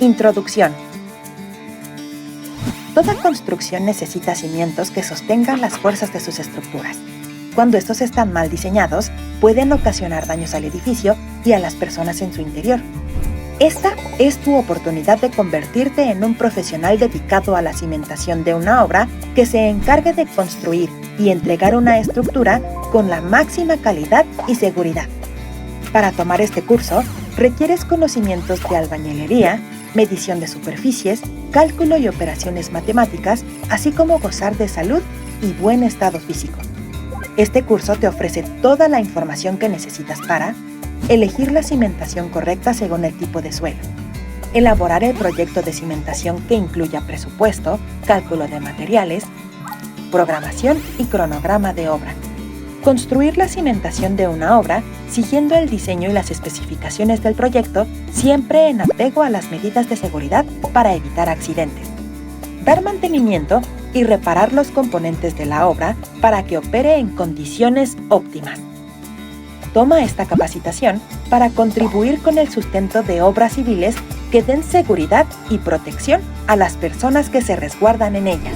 Introducción. Toda construcción necesita cimientos que sostengan las fuerzas de sus estructuras. Cuando estos están mal diseñados, pueden ocasionar daños al edificio y a las personas en su interior. Esta es tu oportunidad de convertirte en un profesional dedicado a la cimentación de una obra que se encargue de construir y entregar una estructura con la máxima calidad y seguridad. Para tomar este curso, requieres conocimientos de albañilería, medición de superficies, cálculo y operaciones matemáticas, así como gozar de salud y buen estado físico. Este curso te ofrece toda la información que necesitas para elegir la cimentación correcta según el tipo de suelo, elaborar el proyecto de cimentación que incluya presupuesto, cálculo de materiales, programación y cronograma de obra, construir la cimentación de una obra siguiendo el diseño y las especificaciones del proyecto, siempre en apego a las medidas de seguridad para evitar accidentes, dar mantenimiento y reparar los componentes de la obra para que opere en condiciones óptimas. Toma esta capacitación para contribuir con el sustento de obras civiles que den seguridad y protección a las personas que se resguardan en ellas.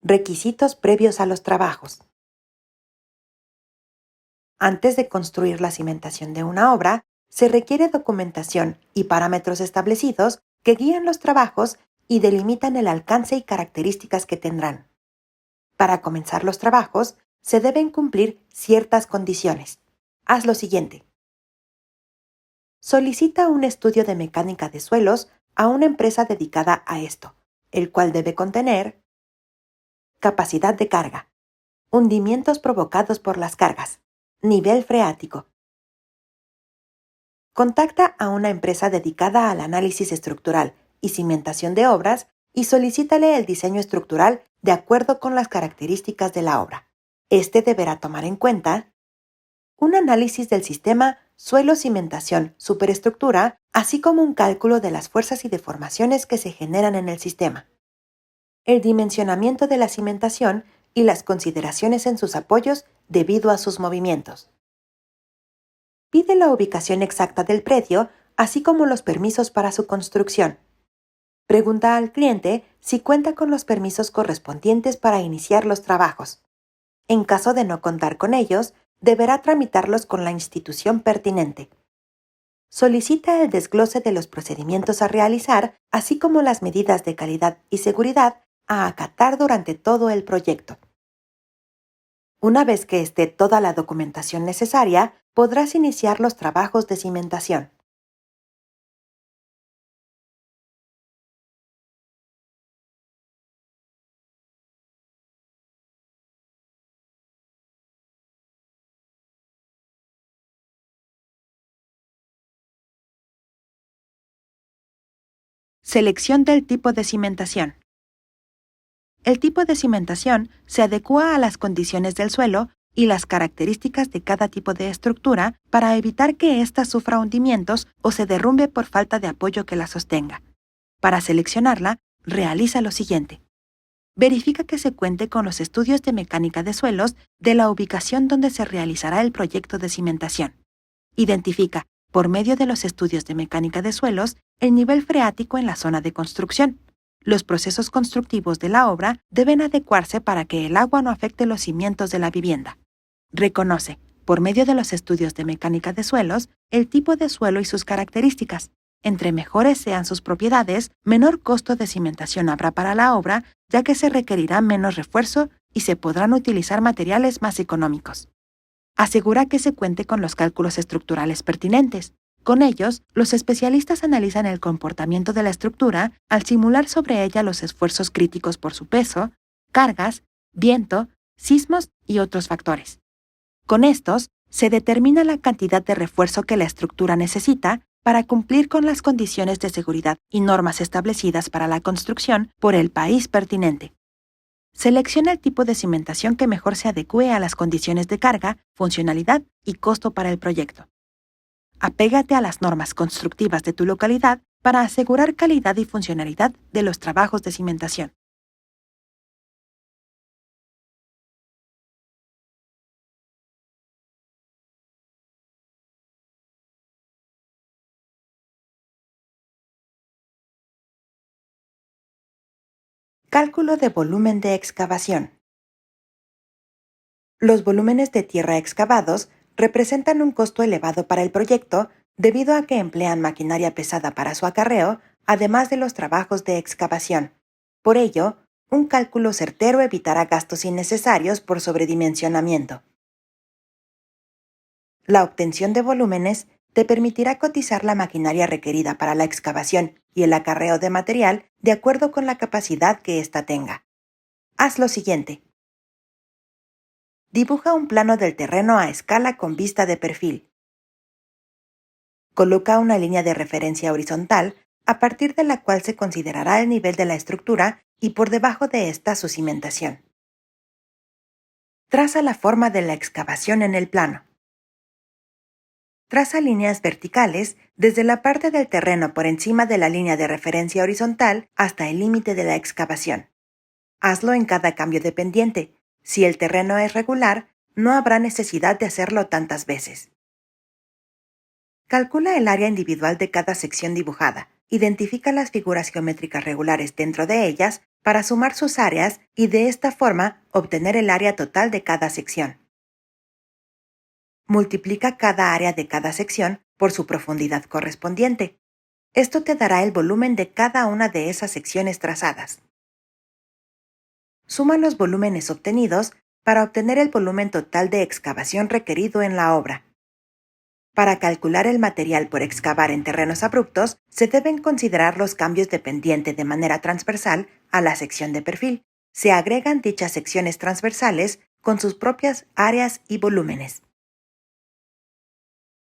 Requisitos previos a los trabajos. Antes de construir la cimentación de una obra, se requiere documentación y parámetros establecidos que guían los trabajos y delimitan el alcance y características que tendrán. Para comenzar los trabajos, se deben cumplir ciertas condiciones. Haz lo siguiente. Solicita un estudio de mecánica de suelos a una empresa dedicada a esto, el cual debe contener capacidad de carga, hundimientos provocados por las cargas, nivel freático. Contacta a una empresa dedicada al análisis estructural y cimentación de obras y solicítale el diseño estructural de acuerdo con las características de la obra. Este deberá tomar en cuenta un análisis del sistema suelo-cimentación-superestructura, así como un cálculo de las fuerzas y deformaciones que se generan en el sistema, el dimensionamiento de la cimentación y las consideraciones en sus apoyos debido a sus movimientos. Pide la ubicación exacta del predio, así como los permisos para su construcción. Pregunta al cliente si cuenta con los permisos correspondientes para iniciar los trabajos. En caso de no contar con ellos, deberá tramitarlos con la institución pertinente. Solicita el desglose de los procedimientos a realizar, así como las medidas de calidad y seguridad a acatar durante todo el proyecto. Una vez que esté toda la documentación necesaria, podrás iniciar los trabajos de cimentación. Selección del tipo de cimentación. El tipo de cimentación se adecúa a las condiciones del suelo y las características de cada tipo de estructura para evitar que ésta sufra hundimientos o se derrumbe por falta de apoyo que la sostenga. Para seleccionarla, realiza lo siguiente. Verifica que se cuente con los estudios de mecánica de suelos de la ubicación donde se realizará el proyecto de cimentación. Identifica, por medio de los estudios de mecánica de suelos, el nivel freático en la zona de construcción. Los procesos constructivos de la obra deben adecuarse para que el agua no afecte los cimientos de la vivienda. Reconoce, por medio de los estudios de mecánica de suelos, el tipo de suelo y sus características. Entre mejores sean sus propiedades, menor costo de cimentación habrá para la obra, ya que se requerirá menos refuerzo y se podrán utilizar materiales más económicos. Asegura que se cuente con los cálculos estructurales pertinentes. Con ellos, los especialistas analizan el comportamiento de la estructura al simular sobre ella los esfuerzos críticos por su peso, cargas, viento, sismos y otros factores. Con estos, se determina la cantidad de refuerzo que la estructura necesita para cumplir con las condiciones de seguridad y normas establecidas para la construcción por el país pertinente. Selecciona el tipo de cimentación que mejor se adecúe a las condiciones de carga, funcionalidad y costo para el proyecto. Apégate a las normas constructivas de tu localidad para asegurar calidad y funcionalidad de los trabajos de cimentación. Cálculo de volumen de excavación. Los volúmenes de tierra excavados representan un costo elevado para el proyecto debido a que emplean maquinaria pesada para su acarreo, además de los trabajos de excavación. Por ello, un cálculo certero evitará gastos innecesarios por sobredimensionamiento. La obtención de volúmenes te permitirá cotizar la maquinaria requerida para la excavación y el acarreo de material de acuerdo con la capacidad que ésta tenga. Haz lo siguiente. Dibuja un plano del terreno a escala con vista de perfil. Coloca una línea de referencia horizontal a partir de la cual se considerará el nivel de la estructura y por debajo de esta su cimentación. Traza la forma de la excavación en el plano. Traza líneas verticales desde la parte del terreno por encima de la línea de referencia horizontal hasta el límite de la excavación. Hazlo en cada cambio de pendiente. Si el terreno es regular, no habrá necesidad de hacerlo tantas veces. Calcula el área individual de cada sección dibujada. Identifica las figuras geométricas regulares dentro de ellas para sumar sus áreas y de esta forma obtener el área total de cada sección. Multiplica cada área de cada sección por su profundidad correspondiente. Esto te dará el volumen de cada una de esas secciones trazadas. Suma los volúmenes obtenidos para obtener el volumen total de excavación requerido en la obra. Para calcular el material por excavar en terrenos abruptos, se deben considerar los cambios de pendiente de manera transversal a la sección de perfil. Se agregan dichas secciones transversales con sus propias áreas y volúmenes.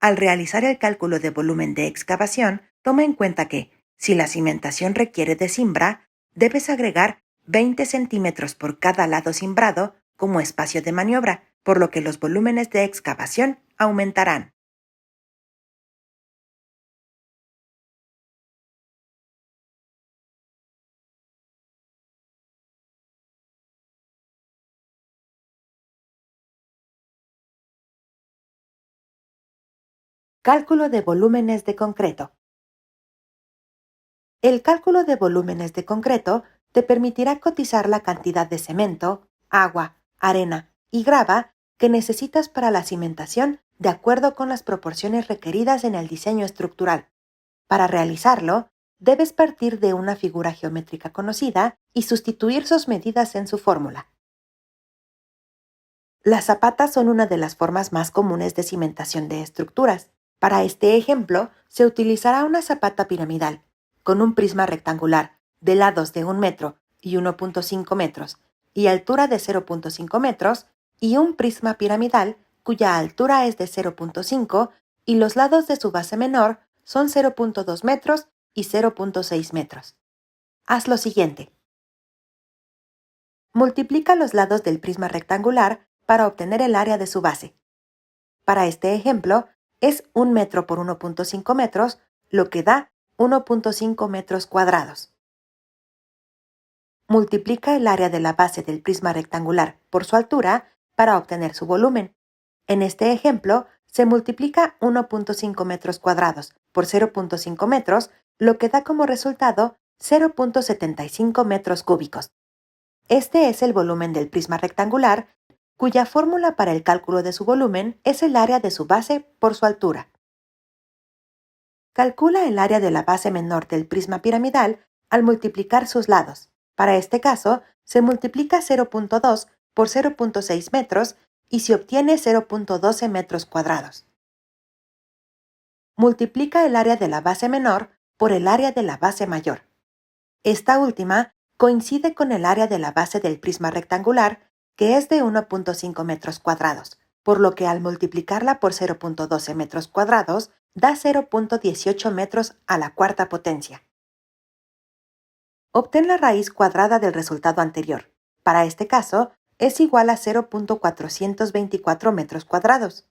Al realizar el cálculo de volumen de excavación, toma en cuenta que, si la cimentación requiere de cimbra, debes agregar 20 centímetros por cada lado cimbrado como espacio de maniobra, por lo que los volúmenes de excavación aumentarán. Cálculo de volúmenes de concreto. El cálculo de volúmenes de concreto te permitirá cotizar la cantidad de cemento, agua, arena y grava que necesitas para la cimentación de acuerdo con las proporciones requeridas en el diseño estructural. Para realizarlo, debes partir de una figura geométrica conocida y sustituir sus medidas en su fórmula. Las zapatas son una de las formas más comunes de cimentación de estructuras. Para este ejemplo, se utilizará una zapata piramidal, con un prisma rectangular de lados de 1 metro y 1.5 metros y altura de 0.5 metros, y un prisma piramidal cuya altura es de 0.5 y los lados de su base menor son 0.2 metros y 0.6 metros. Haz lo siguiente. Multiplica los lados del prisma rectangular para obtener el área de su base. Para este ejemplo, es 1 metro por 1.5 metros, lo que da 1.5 metros cuadrados. Multiplica el área de la base del prisma rectangular por su altura para obtener su volumen. En este ejemplo, se multiplica 1.5 metros cuadrados por 0.5 metros, lo que da como resultado 0.75 metros cúbicos. Este es el volumen del prisma rectangular, cuya fórmula para el cálculo de su volumen es el área de su base por su altura. Calcula el área de la base menor del prisma piramidal al multiplicar sus lados. Para este caso, se multiplica 0.2 por 0.6 metros y se obtiene 0.12 metros cuadrados. Multiplica el área de la base menor por el área de la base mayor. Esta última coincide con el área de la base del prisma rectangular, que es de 1.5 metros cuadrados, por lo que al multiplicarla por 0.12 metros cuadrados, da 0.18 metros a la cuarta potencia. Obtén la raíz cuadrada del resultado anterior. Para este caso, es igual a 0.424 metros cuadrados.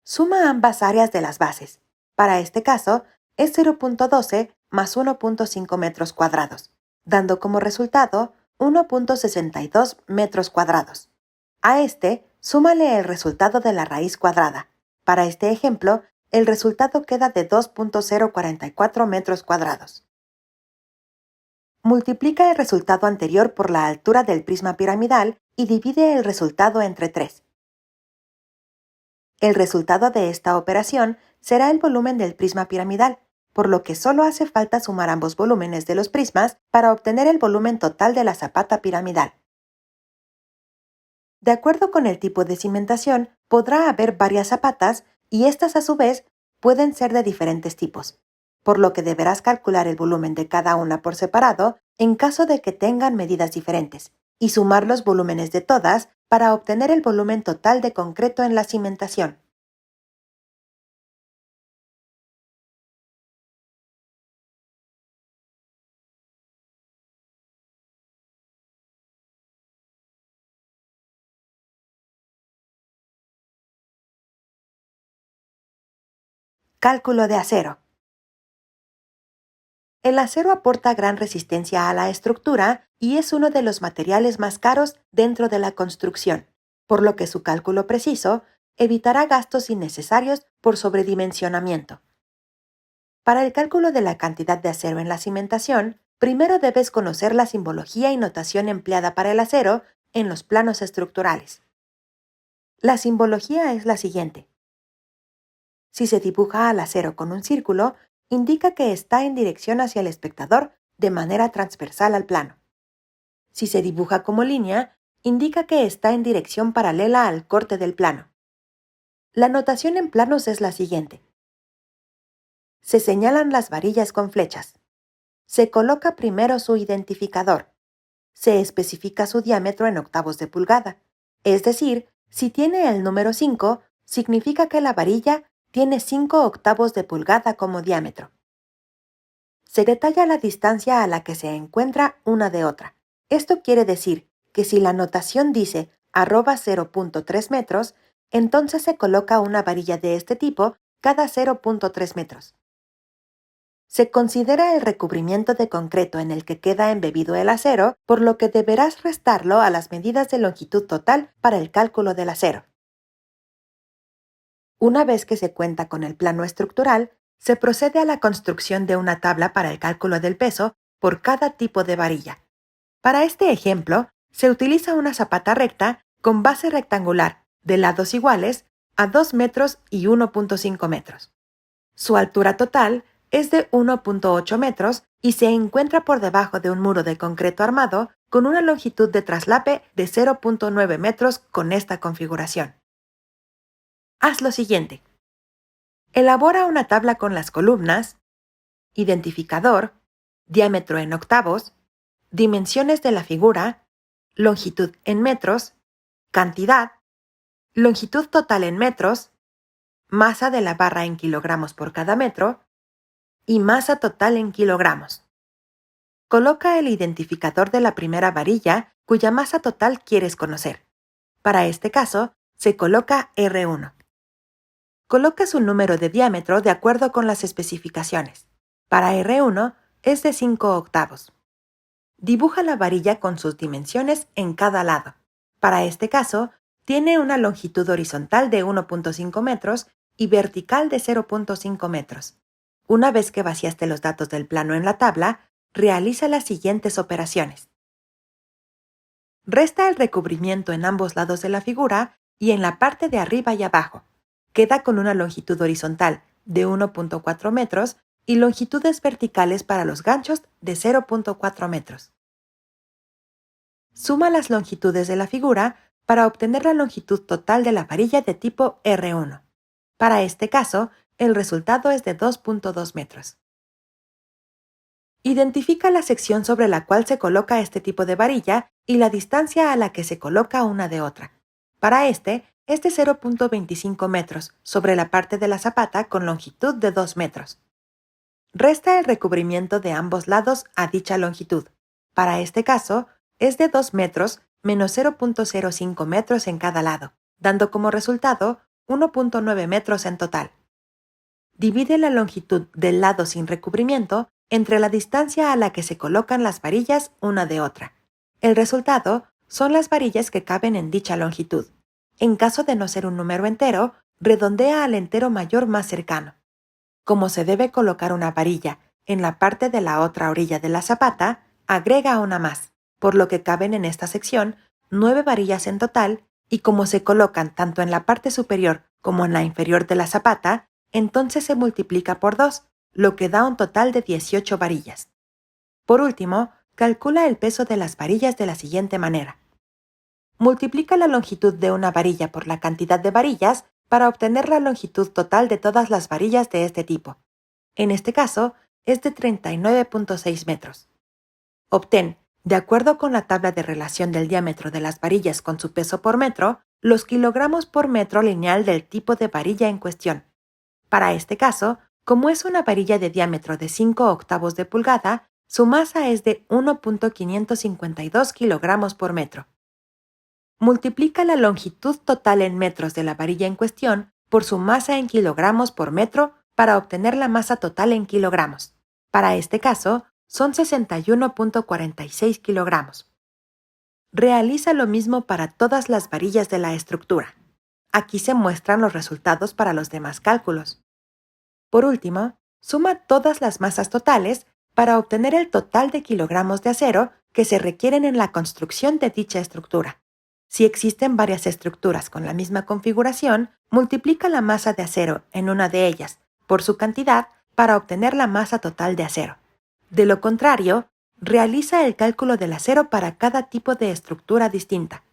Suma ambas áreas de las bases. Para este caso, es 0.12 más 1.5 metros cuadrados, dando como resultado 1.62 metros cuadrados. A este, súmale el resultado de la raíz cuadrada. Para este ejemplo, el resultado queda de 2.044 metros cuadrados. Multiplica el resultado anterior por la altura del prisma piramidal y divide el resultado entre 3. El resultado de esta operación será el volumen del prisma piramidal, por lo que solo hace falta sumar ambos volúmenes de los prismas para obtener el volumen total de la zapata piramidal. De acuerdo con el tipo de cimentación, podrá haber varias zapatas y estas a su vez pueden ser de diferentes tipos, por lo que deberás calcular el volumen de cada una por separado en caso de que tengan medidas diferentes, y sumar los volúmenes de todas para obtener el volumen total de concreto en la cimentación. Cálculo de acero. El acero aporta gran resistencia a la estructura y es uno de los materiales más caros dentro de la construcción, por lo que su cálculo preciso evitará gastos innecesarios por sobredimensionamiento. Para el cálculo de la cantidad de acero en la cimentación, primero debes conocer la simbología y notación empleada para el acero en los planos estructurales. La simbología es la siguiente. Si se dibuja al acero con un círculo, indica que está en dirección hacia el espectador de manera transversal al plano. Si se dibuja como línea, indica que está en dirección paralela al corte del plano. La notación en planos es la siguiente. Se señalan las varillas con flechas. Se coloca primero su identificador. Se especifica su diámetro en octavos de pulgada. Es decir, si tiene el número 5, significa que la varilla tiene 5 octavos de pulgada como diámetro. Se detalla la distancia a la que se encuentra una de otra. Esto quiere decir que si la notación dice @0.3 metros, entonces se coloca una varilla de este tipo cada 0.3 metros. Se considera el recubrimiento de concreto en el que queda embebido el acero, por lo que deberás restarlo a las medidas de longitud total para el cálculo del acero. Una vez que se cuenta con el plano estructural, se procede a la construcción de una tabla para el cálculo del peso por cada tipo de varilla. Para este ejemplo, se utiliza una zapata recta con base rectangular de lados iguales a 2 metros y 1.5 metros. Su altura total es de 1.8 metros y se encuentra por debajo de un muro de concreto armado con una longitud de traslape de 0.9 metros con esta configuración. Haz lo siguiente. Elabora una tabla con las columnas, identificador, diámetro en octavos, dimensiones de la figura, longitud en metros, cantidad, longitud total en metros, masa de la barra en kilogramos por cada metro y masa total en kilogramos. Coloca el identificador de la primera varilla cuya masa total quieres conocer. Para este caso, se coloca R1. Coloca su número de diámetro de acuerdo con las especificaciones. Para R1 es de 5 octavos. Dibuja la varilla con sus dimensiones en cada lado. Para este caso, tiene una longitud horizontal de 1.5 metros y vertical de 0.5 metros. Una vez que vaciaste los datos del plano en la tabla, realiza las siguientes operaciones. Resta el recubrimiento en ambos lados de la figura y en la parte de arriba y abajo. Queda con una longitud horizontal de 1.4 metros y longitudes verticales para los ganchos de 0.4 metros. Suma las longitudes de la figura para obtener la longitud total de la varilla de tipo R1. Para este caso, el resultado es de 2.2 metros. Identifica la sección sobre la cual se coloca este tipo de varilla y la distancia a la que se coloca una de otra. Para este, es de 0.25 metros sobre la parte de la zapata con longitud de 2 metros. Resta el recubrimiento de ambos lados a dicha longitud. Para este caso, es de 2 metros menos 0.05 metros en cada lado, dando como resultado 1.9 metros en total. Divide la longitud del lado sin recubrimiento entre la distancia a la que se colocan las varillas una de otra. El resultado son las varillas que caben en dicha longitud. En caso de no ser un número entero, redondea al entero mayor más cercano. Como se debe colocar una varilla en la parte de la otra orilla de la zapata, agrega una más, por lo que caben en esta sección 9 varillas en total, y como se colocan tanto en la parte superior como en la inferior de la zapata, entonces se multiplica por 2, lo que da un total de 18 varillas. Por último, calcula el peso de las varillas de la siguiente manera. Multiplica la longitud de una varilla por la cantidad de varillas para obtener la longitud total de todas las varillas de este tipo. En este caso, es de 39.6 metros. Obtén, de acuerdo con la tabla de relación del diámetro de las varillas con su peso por metro, los kilogramos por metro lineal del tipo de varilla en cuestión. Para este caso, como es una varilla de diámetro de 5/8 de pulgada, su masa es de 1.552 kilogramos por metro. Multiplica la longitud total en metros de la varilla en cuestión por su masa en kilogramos por metro para obtener la masa total en kilogramos. Para este caso, son 61.46 kilogramos. Realiza lo mismo para todas las varillas de la estructura. Aquí se muestran los resultados para los demás cálculos. Por último, suma todas las masas totales para obtener el total de kilogramos de acero que se requieren en la construcción de dicha estructura. Si existen varias estructuras con la misma configuración, multiplica la masa de acero en una de ellas por su cantidad para obtener la masa total de acero. De lo contrario, realiza el cálculo del acero para cada tipo de estructura distinta.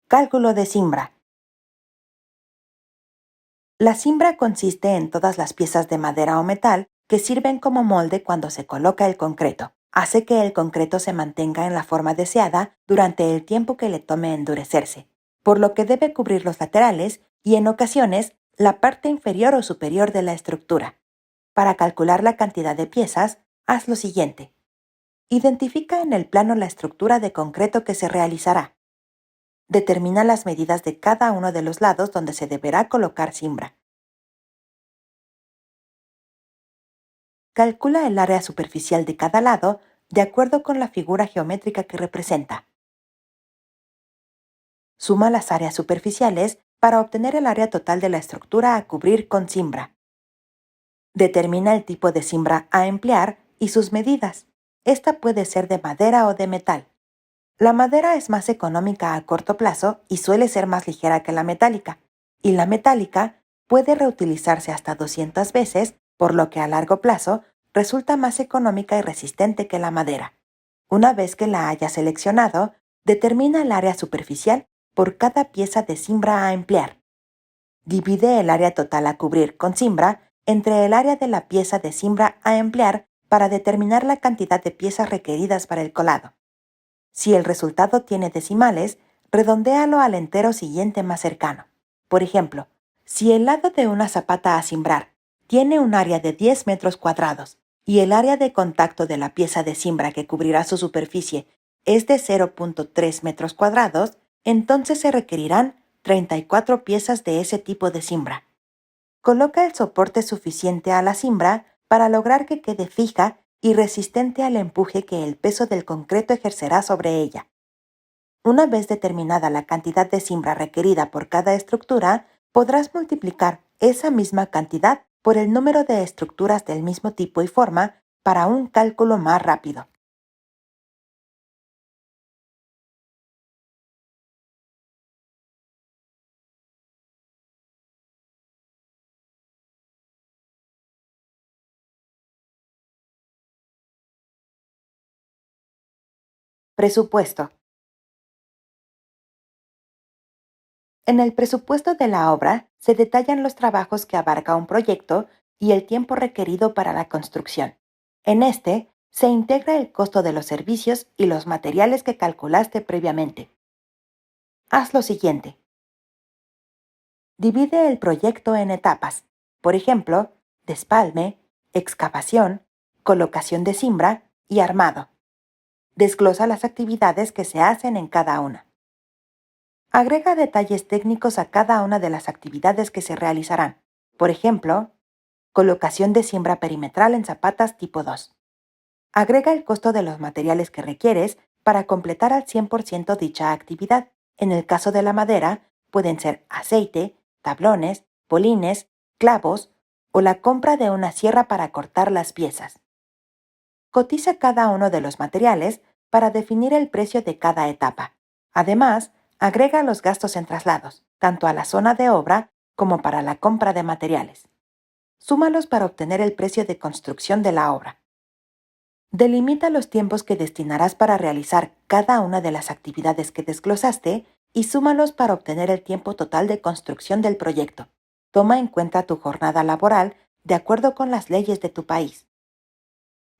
Cálculo de cimbra. La cimbra consiste en todas las piezas de madera o metal que sirven como molde cuando se coloca el concreto. Hace que el concreto se mantenga en la forma deseada durante el tiempo que le tome endurecerse, por lo que debe cubrir los laterales y, en ocasiones, la parte inferior o superior de la estructura. Para calcular la cantidad de piezas, haz lo siguiente. Identifica en el plano la estructura de concreto que se realizará. Determina las medidas de cada uno de los lados donde se deberá colocar cimbra. Calcula el área superficial de cada lado de acuerdo con la figura geométrica que representa. Suma las áreas superficiales para obtener el área total de la estructura a cubrir con cimbra. Determina el tipo de cimbra a emplear y sus medidas. Esta puede ser de madera o de metal. La madera es más económica a corto plazo y suele ser más ligera que la metálica, y la metálica puede reutilizarse hasta 200 veces, por lo que a largo plazo resulta más económica y resistente que la madera. Una vez que la hayas seleccionado, determina el área superficial por cada pieza de cimbra a emplear. Divide el área total a cubrir con cimbra entre el área de la pieza de cimbra a emplear para determinar la cantidad de piezas requeridas para el colado. Si el resultado tiene decimales, redondéalo al entero siguiente más cercano. Por ejemplo, si el lado de una zapata a cimbrar tiene un área de 10 metros cuadrados y el área de contacto de la pieza de cimbra que cubrirá su superficie es de 0.3 metros cuadrados, entonces se requerirán 34 piezas de ese tipo de cimbra. Coloca el soporte suficiente a la cimbra para lograr que quede fija y resistente al empuje que el peso del concreto ejercerá sobre ella. Una vez determinada la cantidad de cimbra requerida por cada estructura, podrás multiplicar esa misma cantidad por el número de estructuras del mismo tipo y forma para un cálculo más rápido. Presupuesto. En el presupuesto de la obra se detallan los trabajos que abarca un proyecto y el tiempo requerido para la construcción. En este, se integra el costo de los servicios y los materiales que calculaste previamente. Haz lo siguiente. Divide el proyecto en etapas. por ejemplo, despalme, excavación, colocación de cimbra y armado. Desglosa las actividades que se hacen en cada una. Agrega detalles técnicos a cada una de las actividades que se realizarán. Por ejemplo, colocación de cimbra perimetral en zapatas tipo 2. Agrega el costo de los materiales que requieres para completar al 100% dicha actividad. En el caso de la madera, pueden ser aceite, tablones, polines, clavos o la compra de una sierra para cortar las piezas. Cotiza cada uno de los materiales para definir el precio de cada etapa. Además, agrega los gastos en traslados, tanto a la zona de obra como para la compra de materiales. Súmalos para obtener el precio de construcción de la obra. Delimita los tiempos que destinarás para realizar cada una de las actividades que desglosaste y súmalos para obtener el tiempo total de construcción del proyecto. Toma en cuenta tu jornada laboral de acuerdo con las leyes de tu país.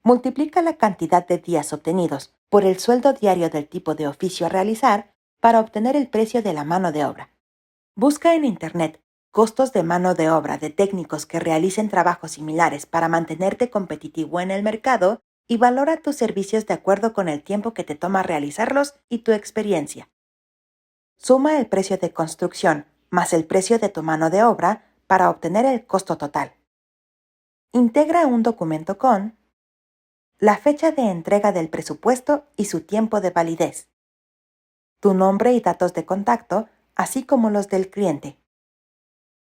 Multiplica la cantidad de días obtenidos por el sueldo diario del tipo de oficio a realizar para obtener el precio de la mano de obra. Busca en Internet costos de mano de obra de técnicos que realicen trabajos similares para mantenerte competitivo en el mercado y valora tus servicios de acuerdo con el tiempo que te toma realizarlos y tu experiencia. Suma el precio de construcción más el precio de tu mano de obra para obtener el costo total. Integra un documento con la fecha de entrega del presupuesto y su tiempo de validez, tu nombre y datos de contacto, así como los del cliente,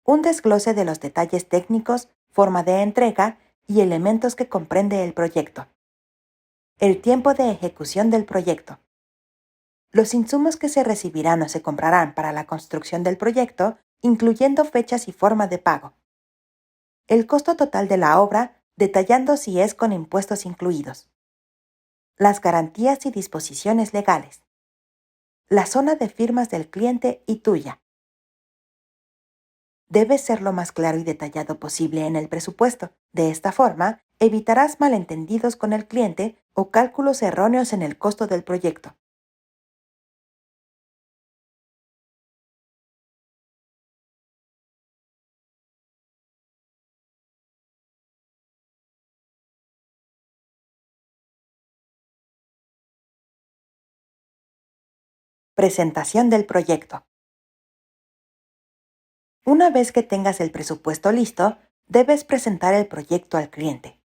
un desglose de los detalles técnicos, forma de entrega y elementos que comprende el proyecto, el tiempo de ejecución del proyecto, los insumos que se recibirán o se comprarán para la construcción del proyecto, incluyendo fechas y forma de pago, el costo total de la obra, detallando si es con impuestos incluidos, las garantías y disposiciones legales, la zona de firmas del cliente y tuya. Debes ser lo más claro y detallado posible en el presupuesto. De esta forma, evitarás malentendidos con el cliente o cálculos erróneos en el costo del proyecto. Presentación del proyecto. Una vez que tengas el presupuesto listo, debes presentar el proyecto al cliente.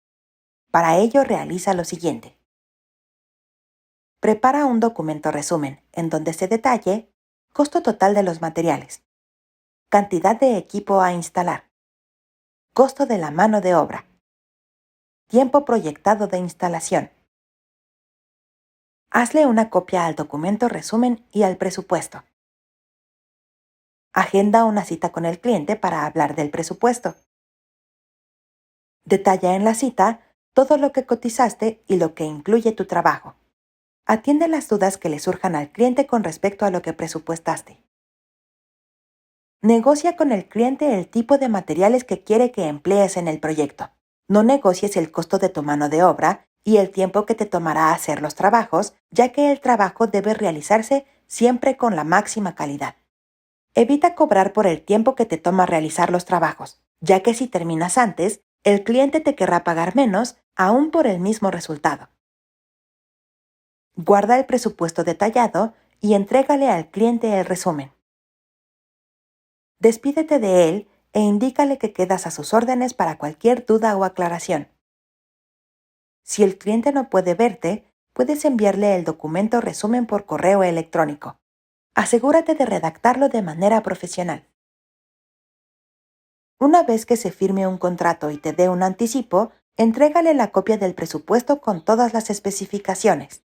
Para ello, realiza lo siguiente. Prepara un documento resumen en donde se detalle costo total de los materiales, cantidad de equipo a instalar, costo de la mano de obra, tiempo proyectado de instalación. Hazle una copia al documento resumen y al presupuesto. Agenda una cita con el cliente para hablar del presupuesto. Detalla en la cita todo lo que cotizaste y lo que incluye tu trabajo. Atiende las dudas que le surjan al cliente con respecto a lo que presupuestaste. Negocia con el cliente el tipo de materiales que quiere que emplees en el proyecto. No negocies el costo de tu mano de obra y el tiempo que te tomará hacer los trabajos, ya que el trabajo debe realizarse siempre con la máxima calidad. Evita cobrar por el tiempo que te toma realizar los trabajos, ya que si terminas antes, el cliente te querrá pagar menos aún por el mismo resultado. Guarda el presupuesto detallado y entrégale al cliente el resumen. Despídete de él e indícale que quedas a sus órdenes para cualquier duda o aclaración. Si el cliente no puede verte, puedes enviarle el documento resumen por correo electrónico. Asegúrate de redactarlo de manera profesional. Una vez que se firme un contrato y te dé un anticipo, entrégale la copia del presupuesto con todas las especificaciones.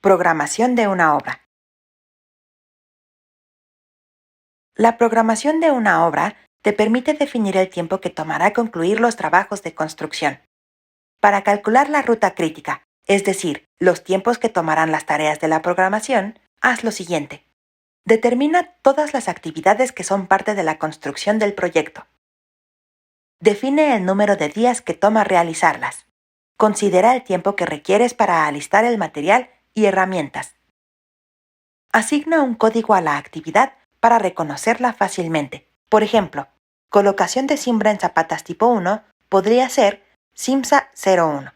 Programación de una obra. La programación de una obra te permite definir el tiempo que tomará concluir los trabajos de construcción. Para calcular la ruta crítica, es decir, los tiempos que tomarán las tareas de la programación, haz lo siguiente. Determina todas las actividades que son parte de la construcción del proyecto. Define el número de días que toma realizarlas. Considera el tiempo que requieres para alistar el material y herramientas. Asigna un código a la actividad para reconocerla fácilmente. Por ejemplo, colocación de cimbra en zapatas tipo 1 podría ser CIMSA 01.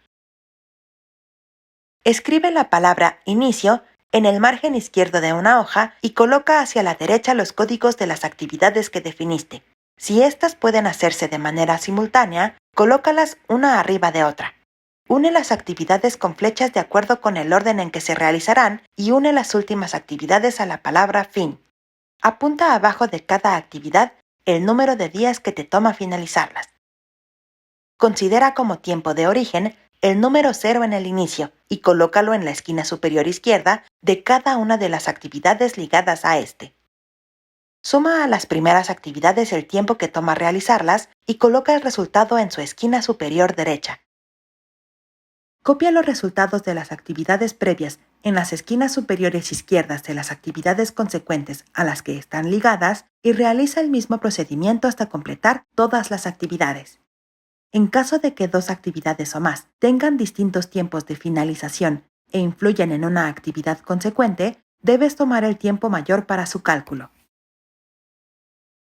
Escribe la palabra inicio en el margen izquierdo de una hoja y coloca hacia la derecha los códigos de las actividades que definiste. Si éstas pueden hacerse de manera simultánea, colócalas una arriba de otra. Une las actividades con flechas de acuerdo con el orden en que se realizarán y une las últimas actividades a la palabra fin. Apunta abajo de cada actividad el número de días que te toma finalizarlas. Considera como tiempo de origen el número 0 en el inicio y colócalo en la esquina superior izquierda de cada una de las actividades ligadas a este. Suma a las primeras actividades el tiempo que toma realizarlas y coloca el resultado en su esquina superior derecha. Copia los resultados de las actividades previas en las esquinas superiores izquierdas de las actividades consecuentes a las que están ligadas y realiza el mismo procedimiento hasta completar todas las actividades. En caso de que dos actividades o más tengan distintos tiempos de finalización e influyan en una actividad consecuente, debes tomar el tiempo mayor para su cálculo.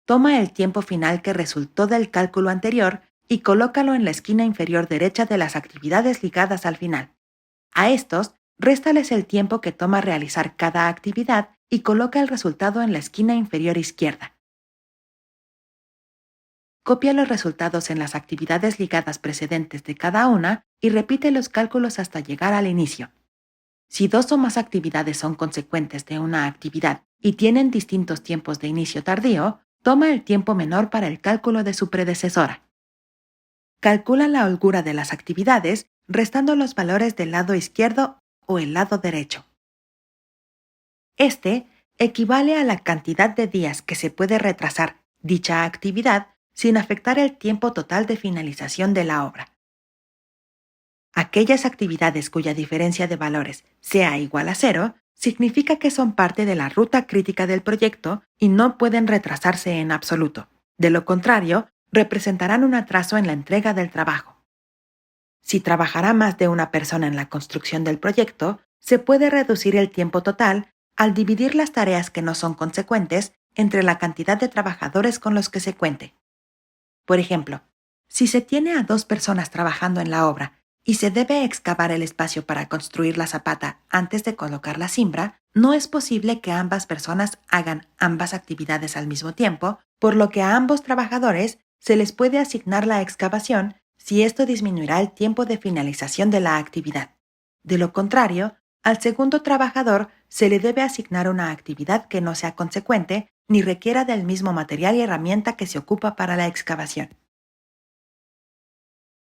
Toma el tiempo final que resultó del cálculo anterior y colócalo en la esquina inferior derecha de las actividades ligadas al final. A estos, réstales el tiempo que toma realizar cada actividad y coloca el resultado en la esquina inferior izquierda. Copia los resultados en las actividades ligadas precedentes de cada una y repite los cálculos hasta llegar al inicio. Si dos o más actividades son consecuentes de una actividad y tienen distintos tiempos de inicio tardío, toma el tiempo menor para el cálculo de su predecesora. Calcula la holgura de las actividades restando los valores del lado izquierdo o el lado derecho. Este equivale a la cantidad de días que se puede retrasar dicha actividad sin afectar el tiempo total de finalización de la obra. Aquellas actividades cuya diferencia de valores sea igual a 0 significa que son parte de la ruta crítica del proyecto y no pueden retrasarse en absoluto. De lo contrario, representarán un atraso en la entrega del trabajo. Si trabajará más de una persona en la construcción del proyecto, se puede reducir el tiempo total al dividir las tareas que no son consecuentes entre la cantidad de trabajadores con los que se cuente. Por ejemplo, si se tiene a 2 personas trabajando en la obra y se debe excavar el espacio para construir la zapata antes de colocar la cimbra, no es posible que ambas personas hagan ambas actividades al mismo tiempo, por lo que a ambos trabajadores se les puede asignar la excavación si esto disminuirá el tiempo de finalización de la actividad. De lo contrario, al segundo trabajador se le debe asignar una actividad que no sea consecuente ni requiera del mismo material y herramienta que se ocupa para la excavación.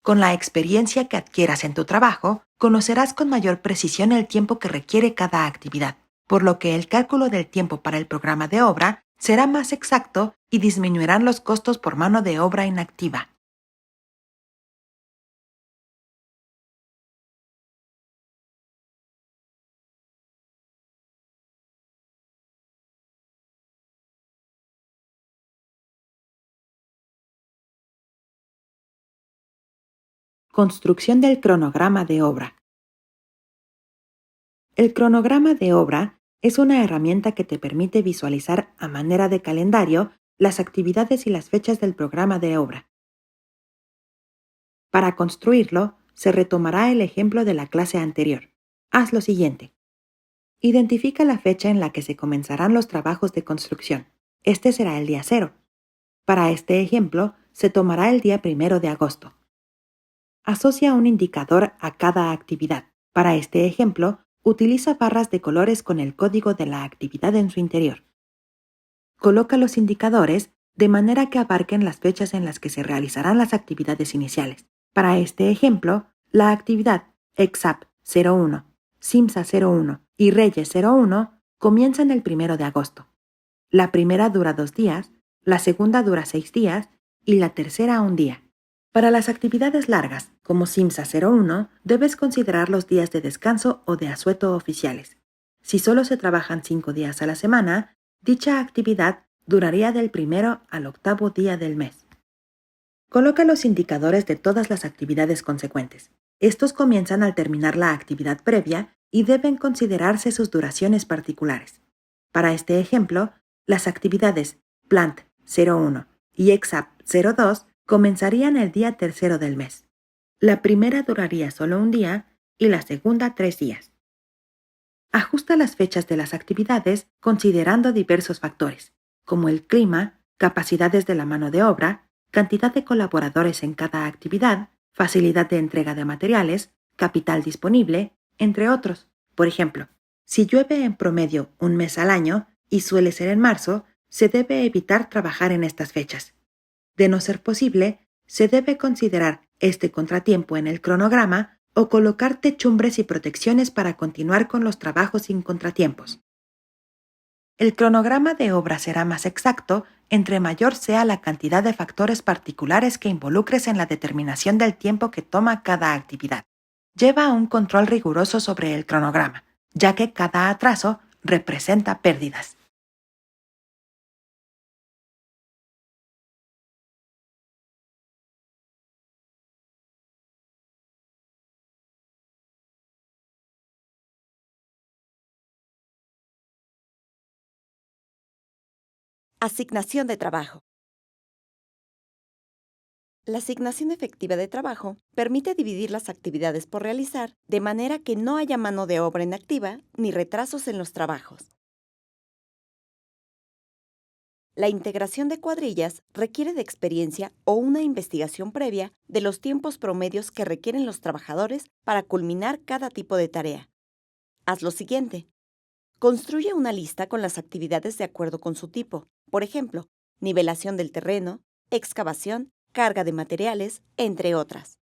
Con la experiencia que adquieras en tu trabajo, conocerás con mayor precisión el tiempo que requiere cada actividad, por lo que el cálculo del tiempo para el programa de obra será más exacto y disminuirán los costos por mano de obra inactiva. Construcción del cronograma de obra. El cronograma de obra es una herramienta que te permite visualizar a manera de calendario las actividades y las fechas del programa de obra. Para construirlo, se retomará el ejemplo de la clase anterior. Haz lo siguiente. Identifica la fecha en la que se comenzarán los trabajos de construcción. Este será el día 0. Para este ejemplo, se tomará el día 1 de agosto. Asocia un indicador a cada actividad. Para este ejemplo, utiliza barras de colores con el código de la actividad en su interior. Coloca los indicadores de manera que abarquen las fechas en las que se realizarán las actividades iniciales. Para este ejemplo, la actividad EXAP 01, CIMSA 01 y Reyes 01 comienzan el 1 de agosto. La primera dura 2 días, la segunda dura 6 días y la tercera 1 día. Para las actividades largas, como CIMSA 01, debes considerar los días de descanso o de asueto oficiales. Si solo se trabajan 5 días a la semana, dicha actividad duraría del 1 al 8º día del mes. Coloca los indicadores de todas las actividades consecuentes. Estos comienzan al terminar la actividad previa y deben considerarse sus duraciones particulares. Para este ejemplo, las actividades Plant 01 y Exap 02 comenzarían el día tercero del mes. La primera duraría solo un día y la segunda 3 días. Ajusta las fechas de las actividades considerando diversos factores, como el clima, capacidades de la mano de obra, cantidad de colaboradores en cada actividad, facilidad de entrega de materiales, capital disponible, entre otros. Por ejemplo, si llueve en promedio un mes al año y suele ser en marzo, se debe evitar trabajar en estas fechas. De no ser posible, se debe considerar este contratiempo en el cronograma o colocar techumbres y protecciones para continuar con los trabajos sin contratiempos. El cronograma de obra será más exacto entre mayor sea la cantidad de factores particulares que involucres en la determinación del tiempo que toma cada actividad. Lleva un control riguroso sobre el cronograma, ya que cada atraso representa pérdidas. Asignación de trabajo. La asignación efectiva de trabajo permite dividir las actividades por realizar de manera que no haya mano de obra inactiva ni retrasos en los trabajos. La integración de cuadrillas requiere de experiencia o una investigación previa de los tiempos promedios que requieren los trabajadores para culminar cada tipo de tarea. Haz lo siguiente. Construye una lista con las actividades de acuerdo con su tipo. Por ejemplo, nivelación del terreno, excavación, carga de materiales, entre otras.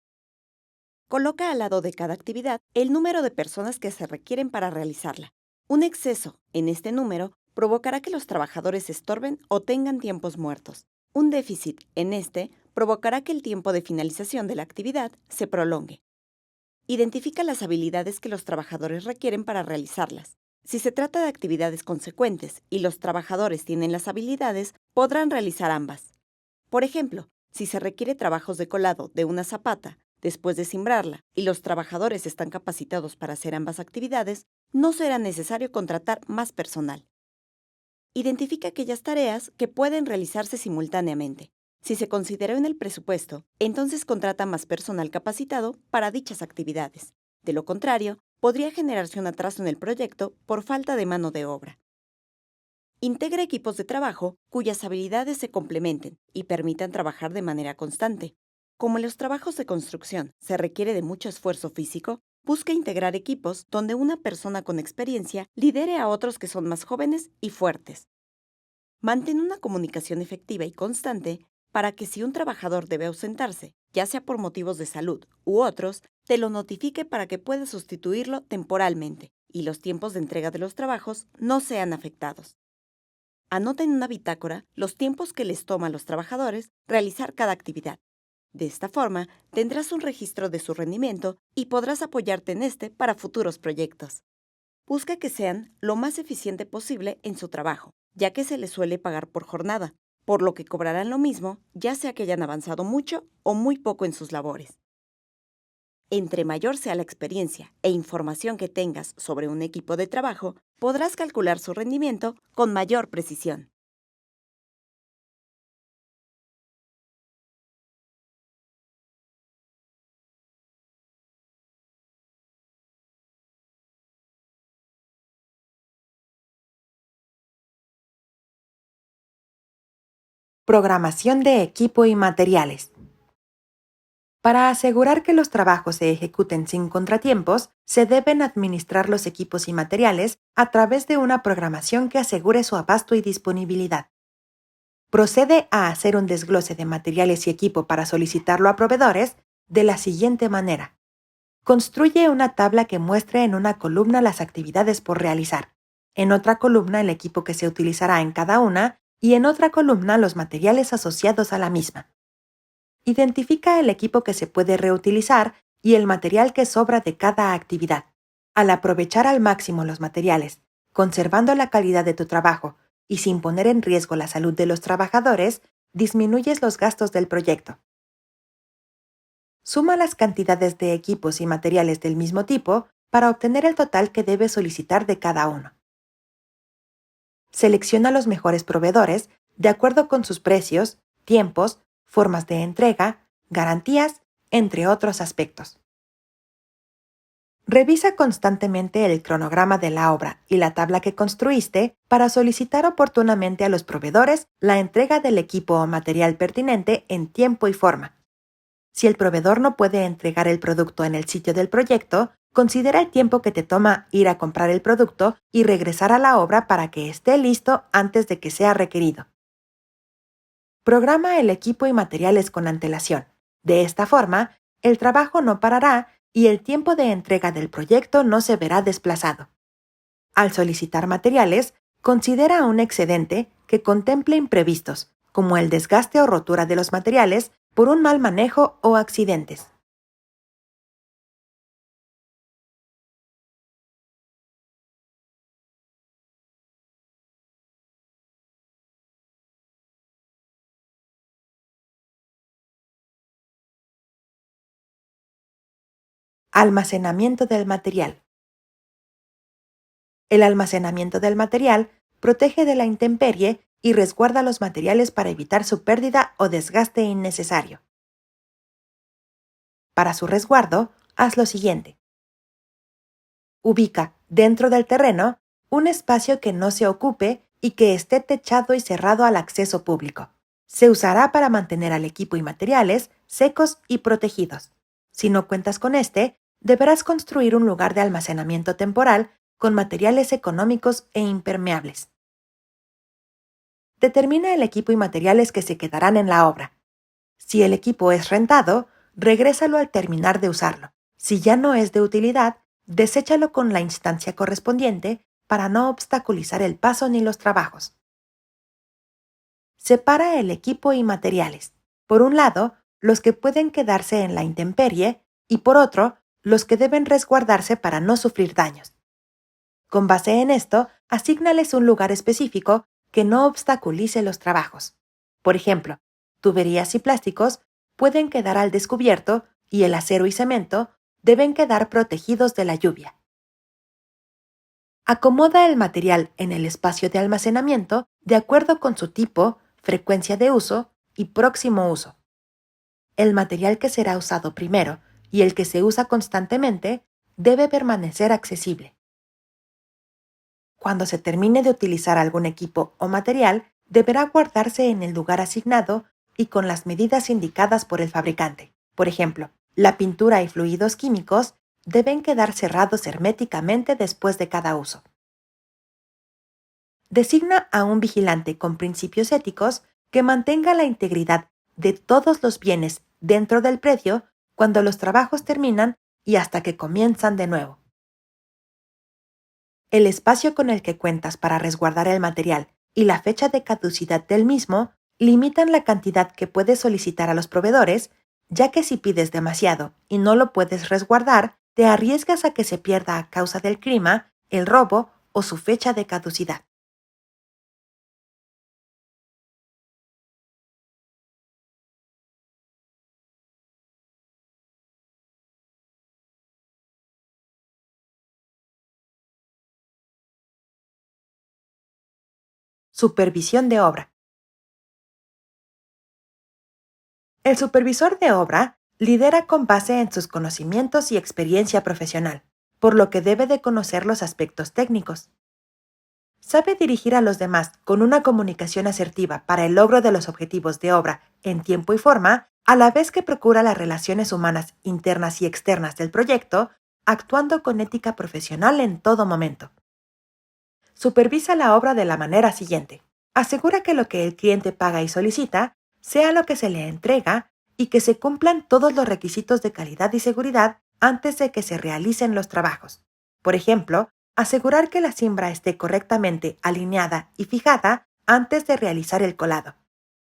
Coloca al lado de cada actividad el número de personas que se requieren para realizarla. Un exceso en este número provocará que los trabajadores estorben o tengan tiempos muertos. Un déficit en este provocará que el tiempo de finalización de la actividad se prolongue. Identifica las habilidades que los trabajadores requieren para realizarlas. Si se trata de actividades consecuentes y los trabajadores tienen las habilidades, podrán realizar ambas. Por ejemplo, si se requiere trabajos de colado de una zapata después de simbrarla y los trabajadores están capacitados para hacer ambas actividades, no será necesario contratar más personal. Identifica aquellas tareas que pueden realizarse simultáneamente. Si se consideró en el presupuesto, entonces contrata más personal capacitado para dichas actividades. De lo contrario, podría generarse un atraso en el proyecto por falta de mano de obra. Integra equipos de trabajo cuyas habilidades se complementen y permitan trabajar de manera constante. Como en los trabajos de construcción se requiere de mucho esfuerzo físico, busca integrar equipos donde una persona con experiencia lidere a otros que son más jóvenes y fuertes. Mantén una comunicación efectiva y constante para que si un trabajador debe ausentarse, ya sea por motivos de salud u otros, te lo notifique para que puedas sustituirlo temporalmente y los tiempos de entrega de los trabajos no sean afectados. Anota en una bitácora los tiempos que les toma a los trabajadores realizar cada actividad. De esta forma, tendrás un registro de su rendimiento y podrás apoyarte en este para futuros proyectos. Busca que sean lo más eficiente posible en su trabajo, ya que se les suele pagar por jornada, por lo que cobrarán lo mismo, ya sea que hayan avanzado mucho o muy poco en sus labores. Entre mayor sea la experiencia e información que tengas sobre un equipo de trabajo, podrás calcular su rendimiento con mayor precisión. Programación de equipo y materiales. Para asegurar que los trabajos se ejecuten sin contratiempos, se deben administrar los equipos y materiales a través de una programación que asegure su abasto y disponibilidad. Procede a hacer un desglose de materiales y equipo para solicitarlo a proveedores de la siguiente manera. Construye una tabla que muestre en una columna las actividades por realizar, en otra columna el equipo que se utilizará en cada una y en otra columna los materiales asociados a la misma. Identifica el equipo que se puede reutilizar y el material que sobra de cada actividad. Al aprovechar al máximo los materiales, conservando la calidad de tu trabajo y sin poner en riesgo la salud de los trabajadores, disminuyes los gastos del proyecto. Suma las cantidades de equipos y materiales del mismo tipo para obtener el total que debes solicitar de cada uno. Selecciona los mejores proveedores de acuerdo con sus precios, tiempos, formas de entrega, garantías, entre otros aspectos. Revisa constantemente el cronograma de la obra y la tabla que construiste para solicitar oportunamente a los proveedores la entrega del equipo o material pertinente en tiempo y forma. Si el proveedor no puede entregar el producto en el sitio del proyecto, considera el tiempo que te toma ir a comprar el producto y regresar a la obra para que esté listo antes de que sea requerido. Programa el equipo y materiales con antelación. De esta forma, el trabajo no parará y el tiempo de entrega del proyecto no se verá desplazado. Al solicitar materiales, considera un excedente que contemple imprevistos, como el desgaste o rotura de los materiales por un mal manejo o accidentes. Almacenamiento del material. El almacenamiento del material protege de la intemperie y resguarda los materiales para evitar su pérdida o desgaste innecesario. Para su resguardo, haz lo siguiente. Ubica, dentro del terreno, un espacio que no se ocupe y que esté techado y cerrado al acceso público. Se usará para mantener al equipo y materiales secos y protegidos. Si no cuentas con este, deberás construir un lugar de almacenamiento temporal con materiales económicos e impermeables. Determina el equipo y materiales que se quedarán en la obra. Si el equipo es rentado, regrésalo al terminar de usarlo. Si ya no es de utilidad, deséchalo con la instancia correspondiente para no obstaculizar el paso ni los trabajos. Separa el equipo y materiales. Por un lado, los que pueden quedarse en la intemperie y por otro, los que deben resguardarse para no sufrir daños. Con base en esto, asígnales un lugar específico que no obstaculice los trabajos. Por ejemplo, tuberías y plásticos pueden quedar al descubierto y el acero y cemento deben quedar protegidos de la lluvia. Acomoda el material en el espacio de almacenamiento de acuerdo con su tipo, frecuencia de uso y próximo uso. El material que será usado primero y el que se usa constantemente debe permanecer accesible. Cuando se termine de utilizar algún equipo o material, deberá guardarse en el lugar asignado y con las medidas indicadas por el fabricante. Por ejemplo, la pintura y fluidos químicos deben quedar cerrados herméticamente después de cada uso. Designa a un vigilante con principios éticos que mantenga la integridad de todos los bienes dentro del predio cuando los trabajos terminan y hasta que comienzan de nuevo. El espacio con el que cuentas para resguardar el material y la fecha de caducidad del mismo limitan la cantidad que puedes solicitar a los proveedores, ya que si pides demasiado y no lo puedes resguardar, te arriesgas a que se pierda a causa del clima, el robo o su fecha de caducidad. Supervisión de obra. El supervisor de obra lidera con base en sus conocimientos y experiencia profesional, por lo que debe de conocer los aspectos técnicos. Sabe dirigir a los demás con una comunicación asertiva para el logro de los objetivos de obra en tiempo y forma, a la vez que procura las relaciones humanas internas y externas del proyecto, actuando con ética profesional en todo momento. Supervisa la obra de la manera siguiente. Asegura que lo que el cliente paga y solicita sea lo que se le entrega y que se cumplan todos los requisitos de calidad y seguridad antes de que se realicen los trabajos. Por ejemplo, asegurar que la cimbra esté correctamente alineada y fijada antes de realizar el colado.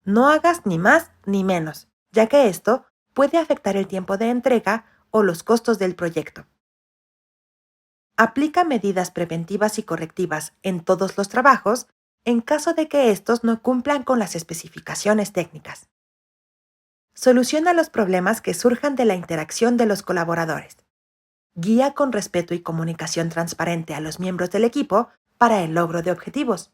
No hagas ni más ni menos, ya que esto puede afectar el tiempo de entrega o los costos del proyecto. Aplica medidas preventivas y correctivas en todos los trabajos en caso de que estos no cumplan con las especificaciones técnicas. soluciona los problemas que surjan de la interacción de los colaboradores. Guía con respeto y comunicación transparente a los miembros del equipo para el logro de objetivos.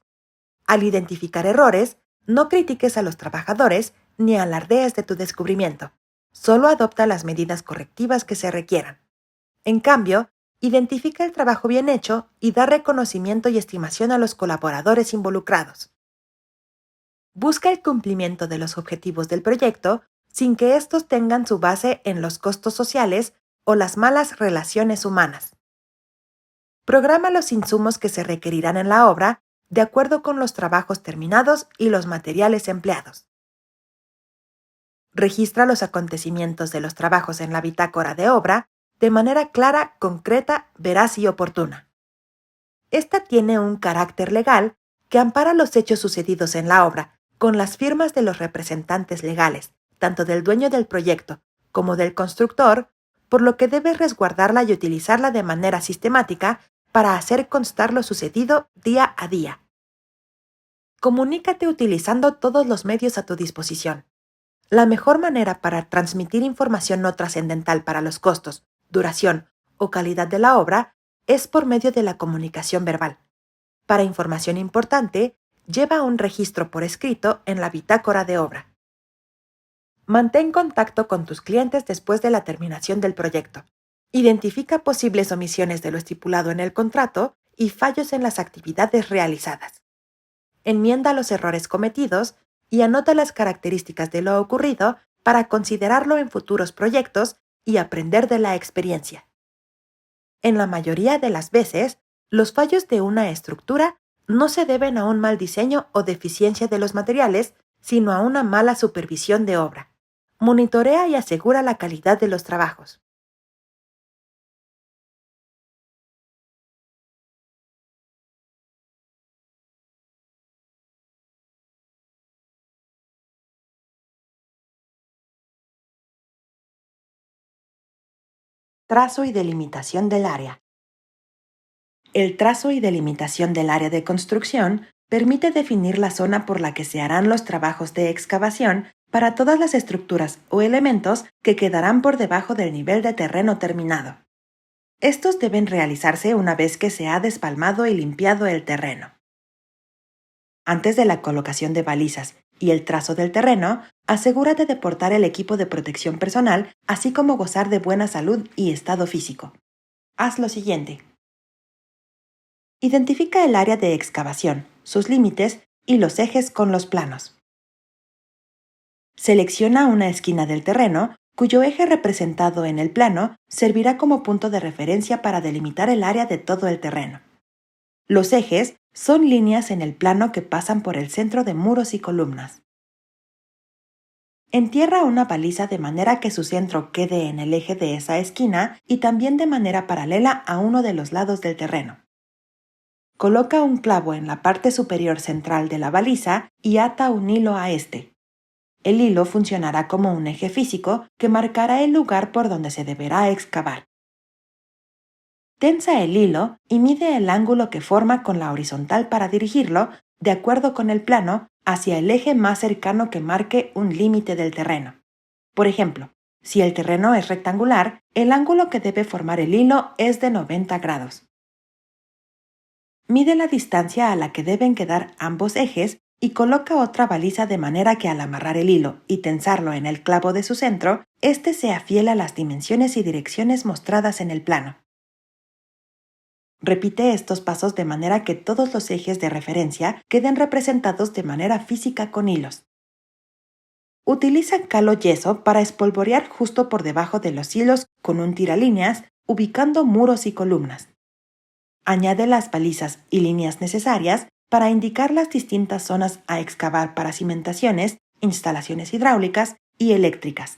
Al identificar errores, no critiques a los trabajadores ni alardees de tu descubrimiento. Solo adopta las medidas correctivas que se requieran. En cambio, identifica el trabajo bien hecho y da reconocimiento y estimación a los colaboradores involucrados. Busca el cumplimiento de los objetivos del proyecto sin que estos tengan su base en los costos sociales o las malas relaciones humanas. Programa los insumos que se requerirán en la obra de acuerdo con los trabajos terminados y los materiales empleados. Registra los acontecimientos de los trabajos en la bitácora de obra de manera clara, concreta, veraz y oportuna. Esta tiene un carácter legal que ampara los hechos sucedidos en la obra con las firmas de los representantes legales, tanto del dueño del proyecto como del constructor, por lo que debes resguardarla y utilizarla de manera sistemática para hacer constar lo sucedido día a día. Comunícate utilizando todos los medios a tu disposición. La mejor manera para transmitir información no trascendental para los costos, duración o calidad de la obra es por medio de la comunicación verbal. Para información importante, lleva un registro por escrito en la bitácora de obra. Mantén contacto con tus clientes después de la terminación del proyecto. Identifica posibles omisiones de lo estipulado en el contrato y fallos en las actividades realizadas. Enmienda los errores cometidos y anota las características de lo ocurrido para considerarlo en futuros proyectos y aprender de la experiencia. En la mayoría de las veces, los fallos de una estructura no se deben a un mal diseño o deficiencia de los materiales, sino a una mala supervisión de obra. Monitorea y asegura la calidad de los trabajos. Trazo y delimitación del área. El trazo y delimitación del área de construcción permite definir la zona por la que se harán los trabajos de excavación para todas las estructuras o elementos que quedarán por debajo del nivel de terreno terminado. Estos deben realizarse una vez que se ha despalmado y limpiado el terreno. Antes de la colocación de balizas y el trazo del terreno, asegúrate de portar el equipo de protección personal, así como gozar de buena salud y estado físico. Haz lo siguiente. Identifica el área de excavación, sus límites y los ejes con los planos. Selecciona una esquina del terreno cuyo eje representado en el plano servirá como punto de referencia para delimitar el área de todo el terreno. Los ejes son líneas en el plano que pasan por el centro de muros y columnas. Entierra una baliza de manera que su centro quede en el eje de esa esquina y también de manera paralela a uno de los lados del terreno. Coloca un clavo en la parte superior central de la baliza y ata un hilo a este. El hilo funcionará como un eje físico que marcará el lugar por donde se deberá excavar. Tensa el hilo y mide el ángulo que forma con la horizontal para dirigirlo, de acuerdo con el plano, hacia el eje más cercano que marque un límite del terreno. Por ejemplo, si el terreno es rectangular, el ángulo que debe formar el hilo es de 90 grados. Mide la distancia a la que deben quedar ambos ejes y coloca otra baliza de manera que al amarrar el hilo y tensarlo en el clavo de su centro, éste sea fiel a las dimensiones y direcciones mostradas en el plano. Repite estos pasos de manera que todos los ejes de referencia queden representados de manera física con hilos. Utiliza cal o yeso para espolvorear justo por debajo de los hilos con un tiralíneas, ubicando muros y columnas. Añade las balizas y líneas necesarias para indicar las distintas zonas a excavar para cimentaciones, instalaciones hidráulicas y eléctricas.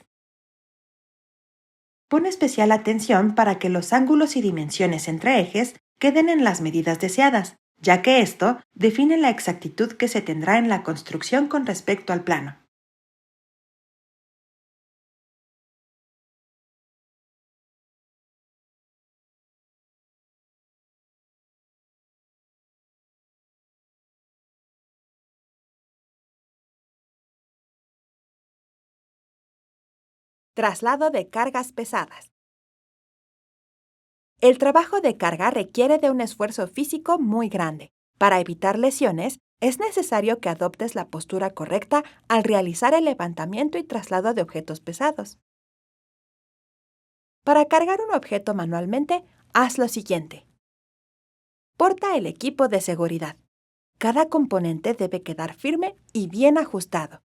Pon especial atención para que los ángulos y dimensiones entre ejes queden en las medidas deseadas, ya que esto define la exactitud que se tendrá en la construcción con respecto al plano. Traslado de cargas pesadas. El trabajo de carga requiere de un esfuerzo físico muy grande. Para evitar lesiones, es necesario que adoptes la postura correcta al realizar el levantamiento y traslado de objetos pesados. Para cargar un objeto manualmente, haz lo siguiente. Porta el equipo de seguridad. Cada componente debe quedar firme y bien ajustado.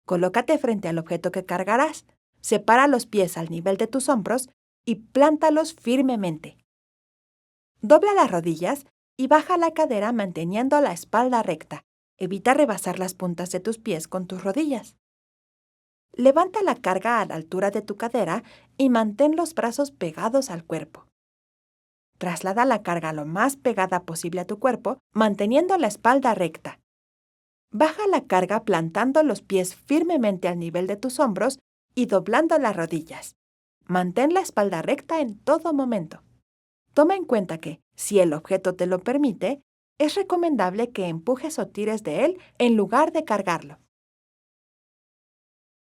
Colócate frente al objeto que cargarás, separa los pies al nivel de tus hombros y plántalos firmemente. Dobla las rodillas y baja la cadera manteniendo la espalda recta. Evita rebasar las puntas de tus pies con tus rodillas. Levanta la carga a la altura de tu cadera y mantén los brazos pegados al cuerpo. Traslada la carga lo más pegada posible a tu cuerpo, manteniendo la espalda recta. Baja la carga plantando los pies firmemente al nivel de tus hombros y doblando las rodillas. Mantén la espalda recta en todo momento. Toma en cuenta que, si el objeto te lo permite, es recomendable que empujes o tires de él en lugar de cargarlo.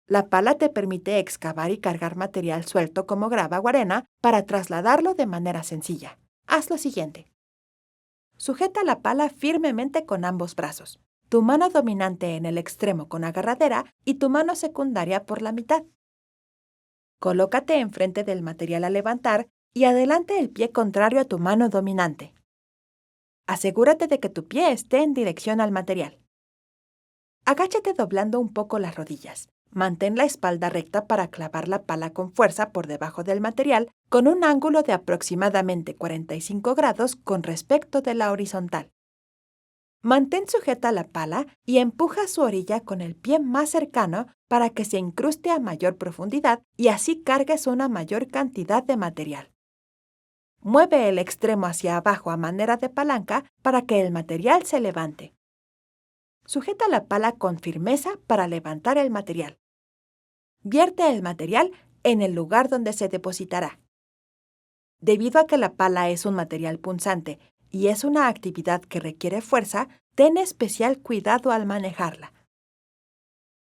La pala te permite excavar y cargar material suelto como grava o arena para trasladarlo de manera sencilla. Haz lo siguiente. Sujeta la pala firmemente con ambos brazos, tu mano dominante en el extremo con agarradera y tu mano secundaria por la mitad. Colócate enfrente del material a levantar y adelante el pie contrario a tu mano dominante. Asegúrate de que tu pie esté en dirección al material. Agáchate doblando un poco las rodillas. Mantén la espalda recta para clavar la pala con fuerza por debajo del material con un ángulo de aproximadamente 45 grados con respecto de la horizontal. Mantén sujeta la pala y empuja su orilla con el pie más cercano para que se incruste a mayor profundidad y así cargues una mayor cantidad de material. Mueve el extremo hacia abajo a manera de palanca para que el material se levante. Sujeta la pala con firmeza para levantar el material. Vierte el material en el lugar donde se depositará. Debido a que la pala es un material punzante y es una actividad que requiere fuerza, ten especial cuidado al manejarla.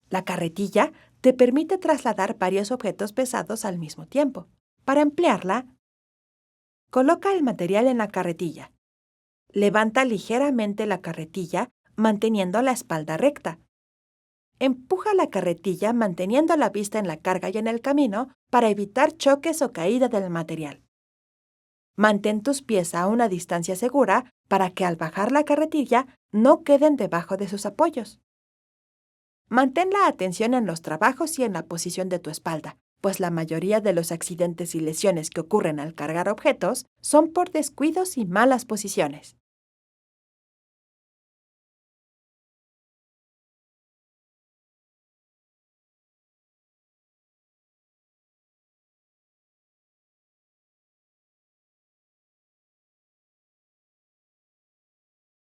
La carretilla te permite trasladar varios objetos pesados al mismo tiempo. Para emplearla, coloca el material en la carretilla. Levanta ligeramente la carretilla manteniendo la espalda recta. Empuja la carretilla manteniendo la vista en la carga y en el camino para evitar choques o caída del material. Mantén tus pies a una distancia segura para que al bajar la carretilla no queden debajo de sus apoyos. Mantén la atención en los trabajos y en la posición de tu espalda, pues la mayoría de los accidentes y lesiones que ocurren al cargar objetos son por descuidos y malas posiciones.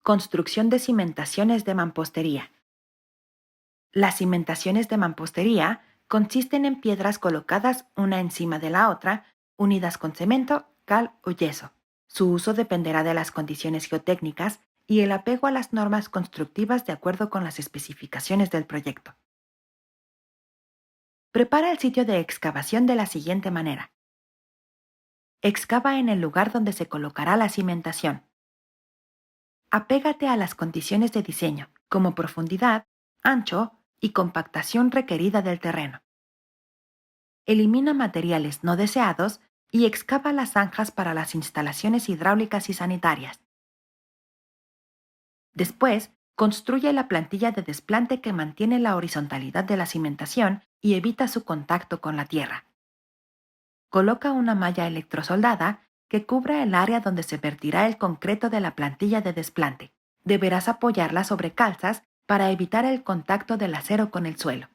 Construcción de cimentaciones de mampostería. Las cimentaciones de mampostería consisten en piedras colocadas una encima de la otra, unidas con cemento, cal o yeso. Su uso dependerá de las condiciones geotécnicas y el apego a las normas constructivas de acuerdo con las especificaciones del proyecto. Prepara el sitio de excavación de la siguiente manera. Excava en el lugar donde se colocará la cimentación. Apégate a las condiciones de diseño, como profundidad, ancho y compactación requerida del terreno. Elimina materiales no deseados y excava las zanjas para las instalaciones hidráulicas y sanitarias. Después, construye la plantilla de desplante que mantiene la horizontalidad de la cimentación y evita su contacto con la tierra. Coloca una malla electrosoldada que cubra el área donde se vertirá el concreto de la plantilla de desplante. Deberás apoyarla sobre calzas para evitar el contacto del acero con el suelo.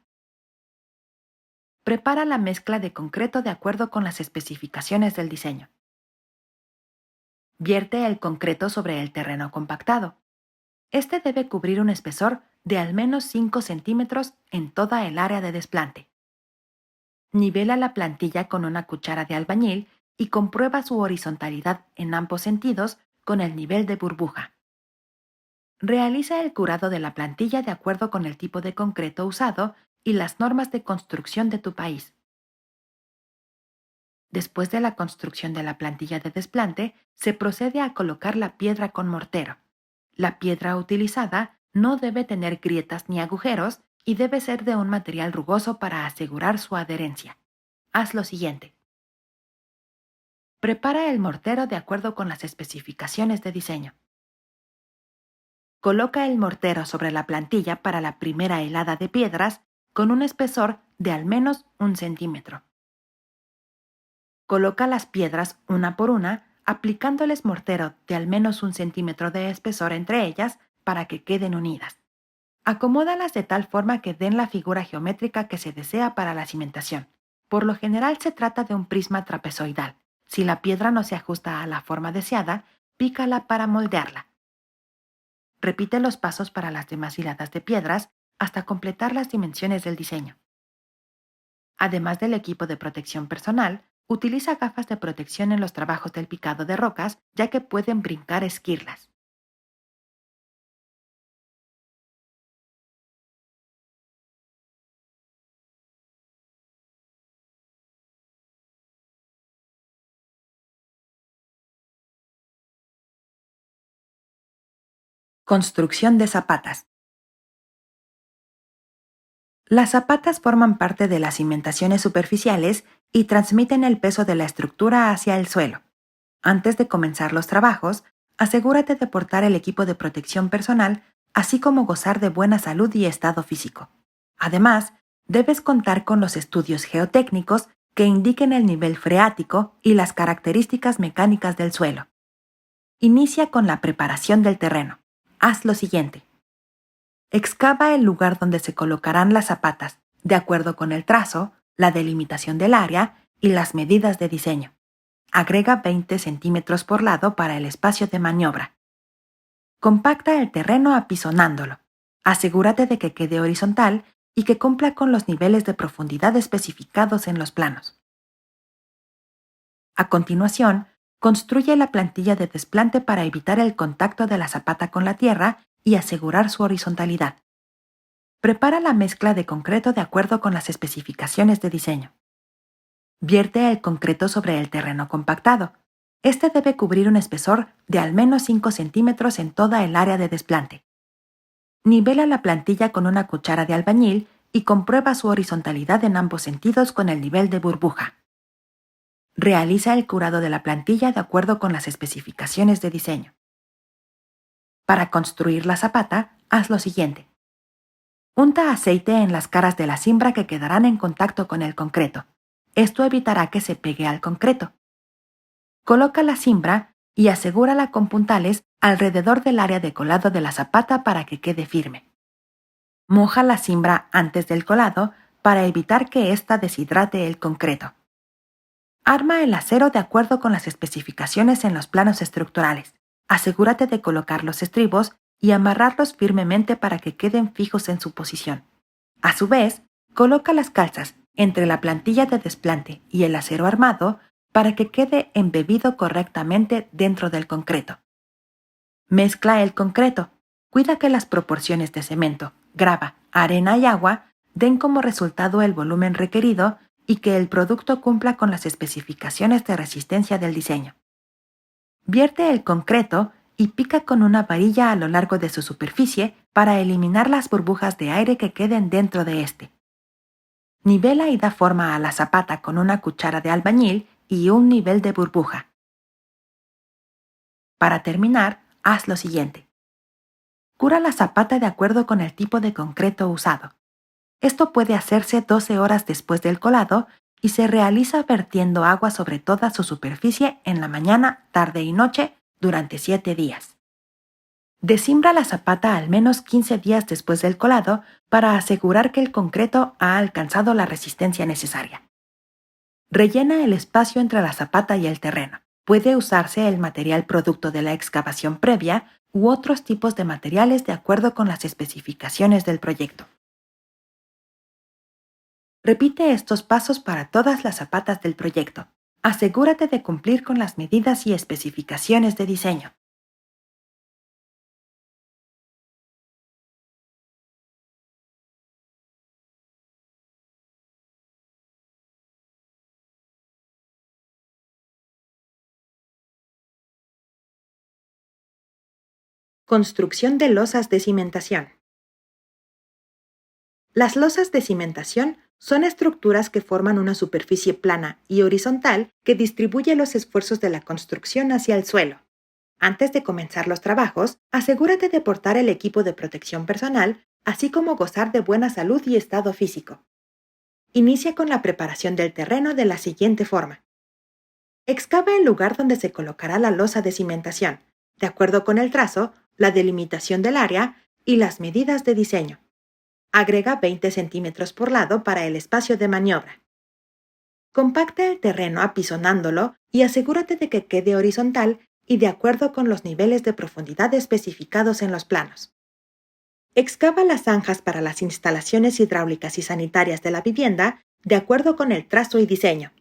Prepara la mezcla de concreto de acuerdo con las especificaciones del diseño. Vierte el concreto sobre el terreno compactado. Este debe cubrir un espesor de al menos 5 centímetros en toda el área de desplante. Nivela la plantilla con una cuchara de albañil y comprueba su horizontalidad en ambos sentidos con el nivel de burbuja. Realiza el curado de la plantilla de acuerdo con el tipo de concreto usado y las normas de construcción de tu país. Después de la construcción de la plantilla de desplante, se procede a colocar la piedra con mortero. La piedra utilizada no debe tener grietas ni agujeros y debe ser de un material rugoso para asegurar su adherencia. Haz lo siguiente. Prepara el mortero de acuerdo con las especificaciones de diseño. Coloca el mortero sobre la plantilla para la primera hilada de piedras con un espesor de al menos 1 centímetro. Coloca las piedras una por una, aplicándoles mortero de al menos 1 centímetro de espesor entre ellas para que queden unidas. Acomódalas de tal forma que den la figura geométrica que se desea para la cimentación. Por lo general se trata de un prisma trapezoidal. Si la piedra no se ajusta a la forma deseada, pícala para moldearla. Repite los pasos para las demás hiladas de piedras hasta completar las dimensiones del diseño. Además del equipo de protección personal, utiliza gafas de protección en los trabajos del picado de rocas, ya que pueden brincar esquirlas. Construcción de zapatas. Las zapatas forman parte de las cimentaciones superficiales y transmiten el peso de la estructura hacia el suelo. Antes de comenzar los trabajos, asegúrate de portar el equipo de protección personal, así como gozar de buena salud y estado físico. Además, debes contar con los estudios geotécnicos que indiquen el nivel freático y las características mecánicas del suelo. Inicia con la preparación del terreno. Haz lo siguiente. Excava el lugar donde se colocarán las zapatas, de acuerdo con el trazo, la delimitación del área y las medidas de diseño. Agrega 20 centímetros por lado para el espacio de maniobra. Compacta el terreno apisonándolo. Asegúrate de que quede horizontal y que cumpla con los niveles de profundidad especificados en los planos. A continuación, construye la plantilla de desplante para evitar el contacto de la zapata con la tierra y asegurar su horizontalidad. Prepara la mezcla de concreto de acuerdo con las especificaciones de diseño. Vierte el concreto sobre el terreno compactado. Este debe cubrir un espesor de al menos 5 centímetros en toda el área de desplante. Nivela la plantilla con una cuchara de albañil y comprueba su horizontalidad en ambos sentidos con el nivel de burbuja. Realiza el curado de la plantilla de acuerdo con las especificaciones de diseño. Para construir la zapata, haz lo siguiente. Unta aceite en las caras de la cimbra que quedarán en contacto con el concreto. Esto evitará que se pegue al concreto. Coloca la cimbra y asegúrala con puntales alrededor del área de colado de la zapata para que quede firme. Moja la cimbra antes del colado para evitar que ésta deshidrate el concreto. Arma el acero de acuerdo con las especificaciones en los planos estructurales. Asegúrate de colocar los estribos y amarrarlos firmemente para que queden fijos en su posición. A su vez, coloca las calzas entre la plantilla de desplante y el acero armado para que quede embebido correctamente dentro del concreto. Mezcla el concreto. Cuida que las proporciones de cemento, grava, arena y agua den como resultado el volumen requerido y que el producto cumpla con las especificaciones de resistencia del diseño. Vierte el concreto y pica con una varilla a lo largo de su superficie para eliminar las burbujas de aire que queden dentro de este. Nivela y da forma a la zapata con una cuchara de albañil y un nivel de burbuja. Para terminar, haz lo siguiente. Cura la zapata de acuerdo con el tipo de concreto usado. Esto puede hacerse 12 horas después del colado y se realiza vertiendo agua sobre toda su superficie en la mañana, tarde y noche durante 7 días. Descimbra la zapata al menos 15 días después del colado para asegurar que el concreto ha alcanzado la resistencia necesaria. Rellena el espacio entre la zapata y el terreno. Puede usarse el material producto de la excavación previa u otros tipos de materiales de acuerdo con las especificaciones del proyecto. Repite estos pasos para todas las zapatas del proyecto. Asegúrate de cumplir con las medidas y especificaciones de diseño. Construcción de losas de cimentación. Las losas de cimentación son estructuras que forman una superficie plana y horizontal que distribuye los esfuerzos de la construcción hacia el suelo. Antes de comenzar los trabajos, asegúrate de portar el equipo de protección personal, así como gozar de buena salud y estado físico. Inicia con la preparación del terreno de la siguiente forma. Excava el lugar donde se colocará la losa de cimentación, de acuerdo con el trazo, la delimitación del área y las medidas de diseño. Agrega 20 centímetros por lado para el espacio de maniobra. Compacta el terreno apisonándolo y asegúrate de que quede horizontal y de acuerdo con los niveles de profundidad especificados en los planos. Excava las zanjas para las instalaciones hidráulicas y sanitarias de la vivienda de acuerdo con el trazo y diseño.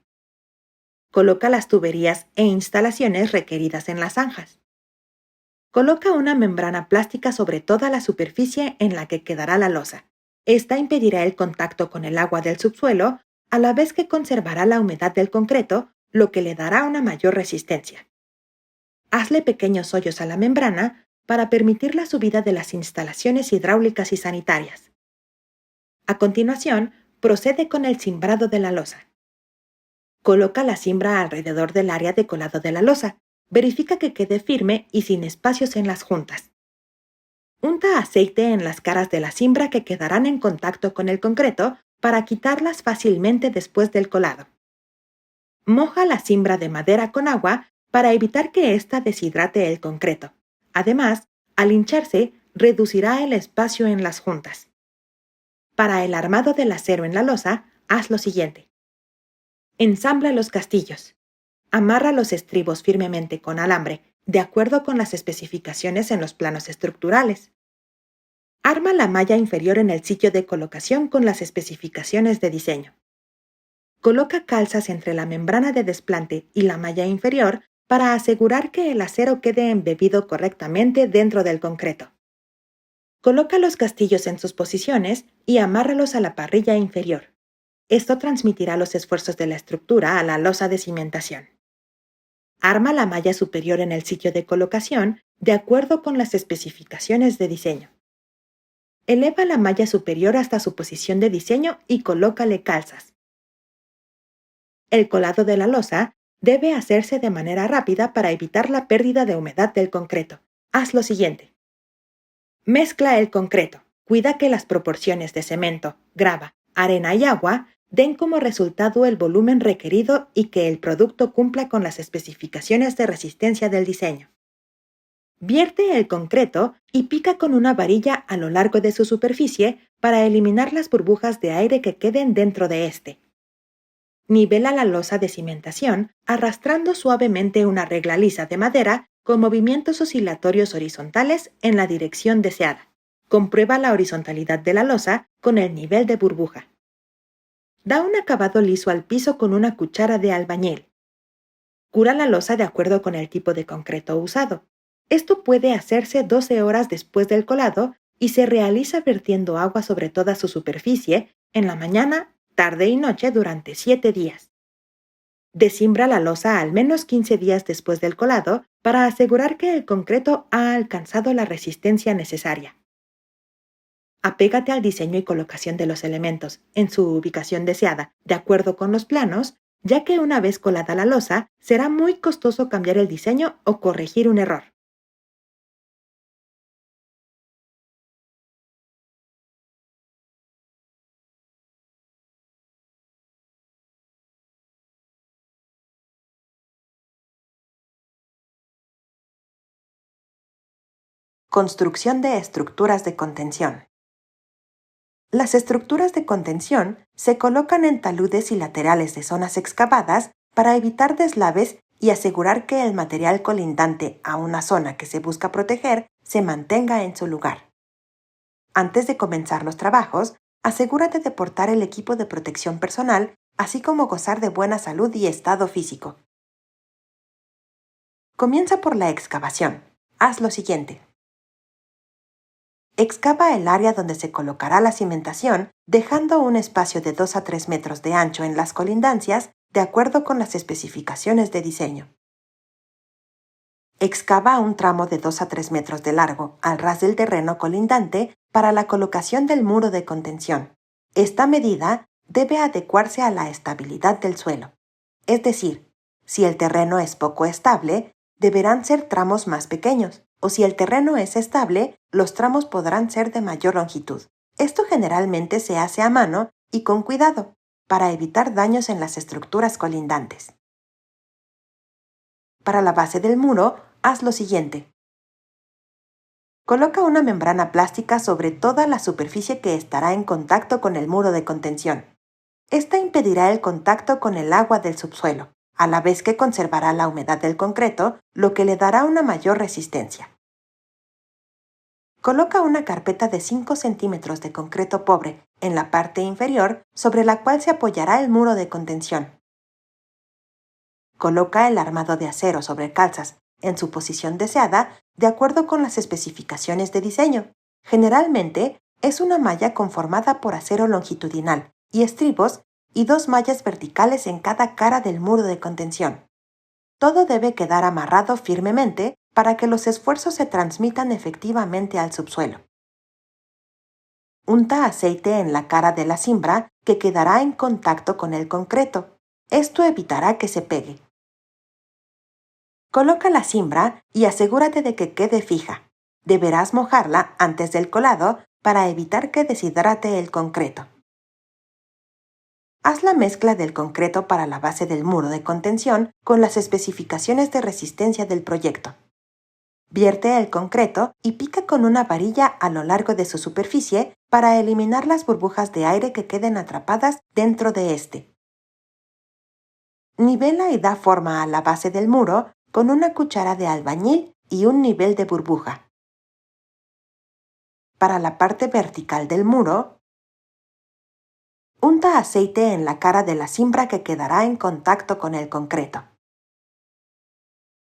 Coloca las tuberías e instalaciones requeridas en las zanjas. Coloca una membrana plástica sobre toda la superficie en la que quedará la losa. Esta impedirá el contacto con el agua del subsuelo, a la vez que conservará la humedad del concreto, lo que le dará una mayor resistencia. Hazle pequeños hoyos a la membrana para permitir la subida de las instalaciones hidráulicas y sanitarias. A continuación, procede con el cimbrado de la losa. Coloca la cimbra alrededor del área de colado de la losa. Verifica que quede firme y sin espacios en las juntas. Unta aceite en las caras de la cimbra que quedarán en contacto con el concreto para quitarlas fácilmente después del colado. Moja la cimbra de madera con agua para evitar que ésta deshidrate el concreto. Además, al hincharse, reducirá el espacio en las juntas. Para el armado del acero en la losa, haz lo siguiente. Ensambla los castillos. Amarra los estribos firmemente con alambre, de acuerdo con las especificaciones en los planos estructurales. Arma la malla inferior en el sitio de colocación con las especificaciones de diseño. Coloca calzas entre la membrana de desplante y la malla inferior para asegurar que el acero quede embebido correctamente dentro del concreto. Coloca los castillos en sus posiciones y amárralos a la parrilla inferior. Esto transmitirá los esfuerzos de la estructura a la losa de cimentación. Arma la malla superior en el sitio de colocación de acuerdo con las especificaciones de diseño. Eleva la malla superior hasta su posición de diseño y colócale calzas. El colado de la losa debe hacerse de manera rápida para evitar la pérdida de humedad del concreto. Haz lo siguiente. Mezcla el concreto. Cuida que las proporciones de cemento, grava, arena y agua den como resultado el volumen requerido y que el producto cumpla con las especificaciones de resistencia del diseño. Vierte el concreto y pica con una varilla a lo largo de su superficie para eliminar las burbujas de aire que queden dentro de éste. Nivela la losa de cimentación arrastrando suavemente una regla lisa de madera con movimientos oscilatorios horizontales en la dirección deseada. Comprueba la horizontalidad de la losa con el nivel de burbuja. Da un acabado liso al piso con una cuchara de albañil. Cura la losa de acuerdo con el tipo de concreto usado. Esto puede hacerse 12 horas después del colado y se realiza vertiendo agua sobre toda su superficie en la mañana, tarde y noche durante 7 días. Descimbra la losa al menos 15 días después del colado para asegurar que el concreto ha alcanzado la resistencia necesaria. Apégate al diseño y colocación de los elementos en su ubicación deseada, de acuerdo con los planos, ya que una vez colada la losa, será muy costoso cambiar el diseño o corregir un error. Construcción de estructuras de contención. Las estructuras de contención se colocan en taludes y laterales de zonas excavadas para evitar deslaves y asegurar que el material colindante a una zona que se busca proteger se mantenga en su lugar. Antes de comenzar los trabajos, asegúrate de portar el equipo de protección personal, así como gozar de buena salud y estado físico. Comienza por la excavación. Haz lo siguiente. Excava el área donde se colocará la cimentación, dejando un espacio de 2 a 3 metros de ancho en las colindancias, de acuerdo con las especificaciones de diseño. Excava un tramo de 2 a 3 metros de largo al ras del terreno colindante para la colocación del muro de contención. Esta medida debe adecuarse a la estabilidad del suelo. Es decir, si el terreno es poco estable, deberán ser tramos más pequeños, o si el terreno es estable, los tramos podrán ser de mayor longitud. Esto generalmente se hace a mano y con cuidado, para evitar daños en las estructuras colindantes. Para la base del muro, haz lo siguiente. Coloca una membrana plástica sobre toda la superficie que estará en contacto con el muro de contención. Esta impedirá el contacto con el agua del subsuelo, a la vez que conservará la humedad del concreto, lo que le dará una mayor resistencia. Coloca una carpeta de 5 centímetros de concreto pobre en la parte inferior sobre la cual se apoyará el muro de contención. Coloca el armado de acero sobre calzas en su posición deseada de acuerdo con las especificaciones de diseño. Generalmente es una malla conformada por acero longitudinal y estribos y 2 mallas verticales en cada cara del muro de contención. Todo debe quedar amarrado firmemente para que los esfuerzos se transmitan efectivamente al subsuelo. Unta aceite en la cara de la cimbra que quedará en contacto con el concreto. Esto evitará que se pegue. Coloca la cimbra y asegúrate de que quede fija. Deberás mojarla antes del colado para evitar que deshidrate el concreto. Haz la mezcla del concreto para la base del muro de contención con las especificaciones de resistencia del proyecto. Vierte el concreto y pica con una varilla a lo largo de su superficie para eliminar las burbujas de aire que queden atrapadas dentro de este. Nivela y da forma a la base del muro con una cuchara de albañil y un nivel de burbuja. Para la parte vertical del muro, unta aceite en la cara de la cimbra que quedará en contacto con el concreto.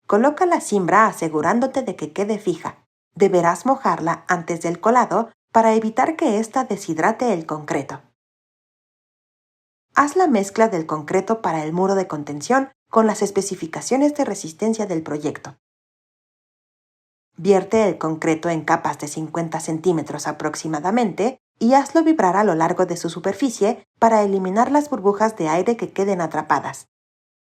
Coloca la cimbra asegurándote de que quede fija. Deberás mojarla antes del colado para evitar que ésta deshidrate el concreto. Haz la mezcla del concreto para el muro de contención con las especificaciones de resistencia del proyecto. Vierte el concreto en capas de 50 centímetros aproximadamente y hazlo vibrar a lo largo de su superficie para eliminar las burbujas de aire que queden atrapadas.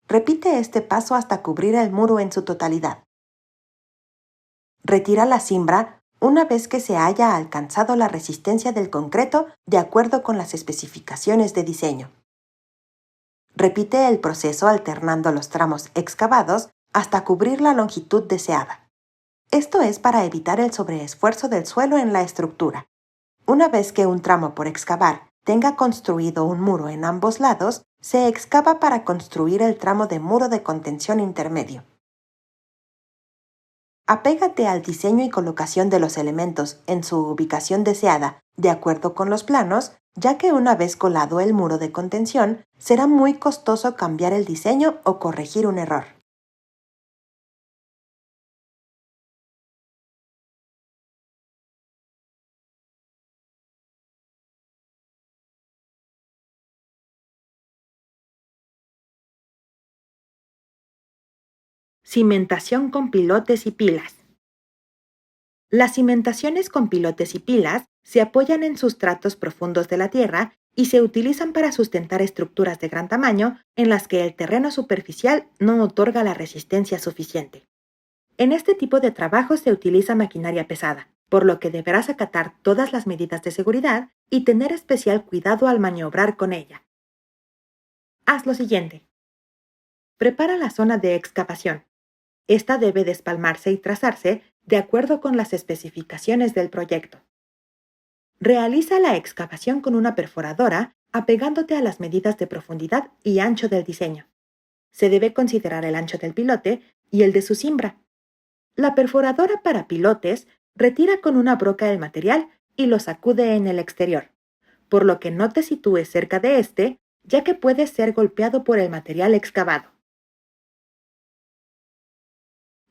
Repite este paso hasta cubrir el muro en su totalidad. Retira la cimbra una vez que se haya alcanzado la resistencia del concreto de acuerdo con las especificaciones de diseño. Repite el proceso alternando los tramos excavados hasta cubrir la longitud deseada. Esto es para evitar el sobreesfuerzo del suelo en la estructura. Una vez que un tramo por excavar tenga construido un muro en ambos lados, se excava para construir el tramo de muro de contención intermedio. Apégate al diseño y colocación de los elementos en su ubicación deseada, de acuerdo con los planos, ya que una vez colado el muro de contención, será muy costoso cambiar el diseño o corregir un error. Cimentación con pilotes y pilas. Las cimentaciones con pilotes y pilas se apoyan en sustratos profundos de la tierra y se utilizan para sustentar estructuras de gran tamaño en las que el terreno superficial no otorga la resistencia suficiente. En este tipo de trabajo se utiliza maquinaria pesada, por lo que deberás acatar todas las medidas de seguridad y tener especial cuidado al maniobrar con ella. Haz lo siguiente. Prepara la zona de excavación. Esta debe despalmarse y trazarse de acuerdo con las especificaciones del proyecto. Realiza la excavación con una perforadora apegándote a las medidas de profundidad y ancho del diseño. Se debe considerar el ancho del pilote y el de su cimbra. La perforadora para pilotes retira con una broca el material y lo sacude en el exterior, por lo que no te sitúes cerca de este, ya que puede ser golpeado por el material excavado.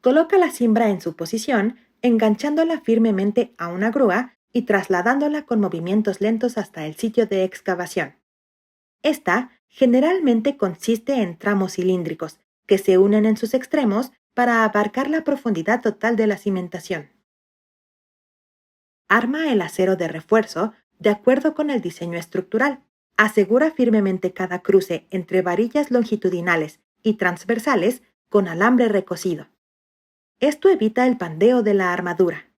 Coloca la cimbra en su posición, enganchándola firmemente a una grúa y trasladándola con movimientos lentos hasta el sitio de excavación. Esta generalmente consiste en tramos cilíndricos que se unen en sus extremos para abarcar la profundidad total de la cimentación. Arma el acero de refuerzo de acuerdo con el diseño estructural. Asegura firmemente cada cruce entre varillas longitudinales y transversales con alambre recocido. Esto evita el pandeo de la armadura.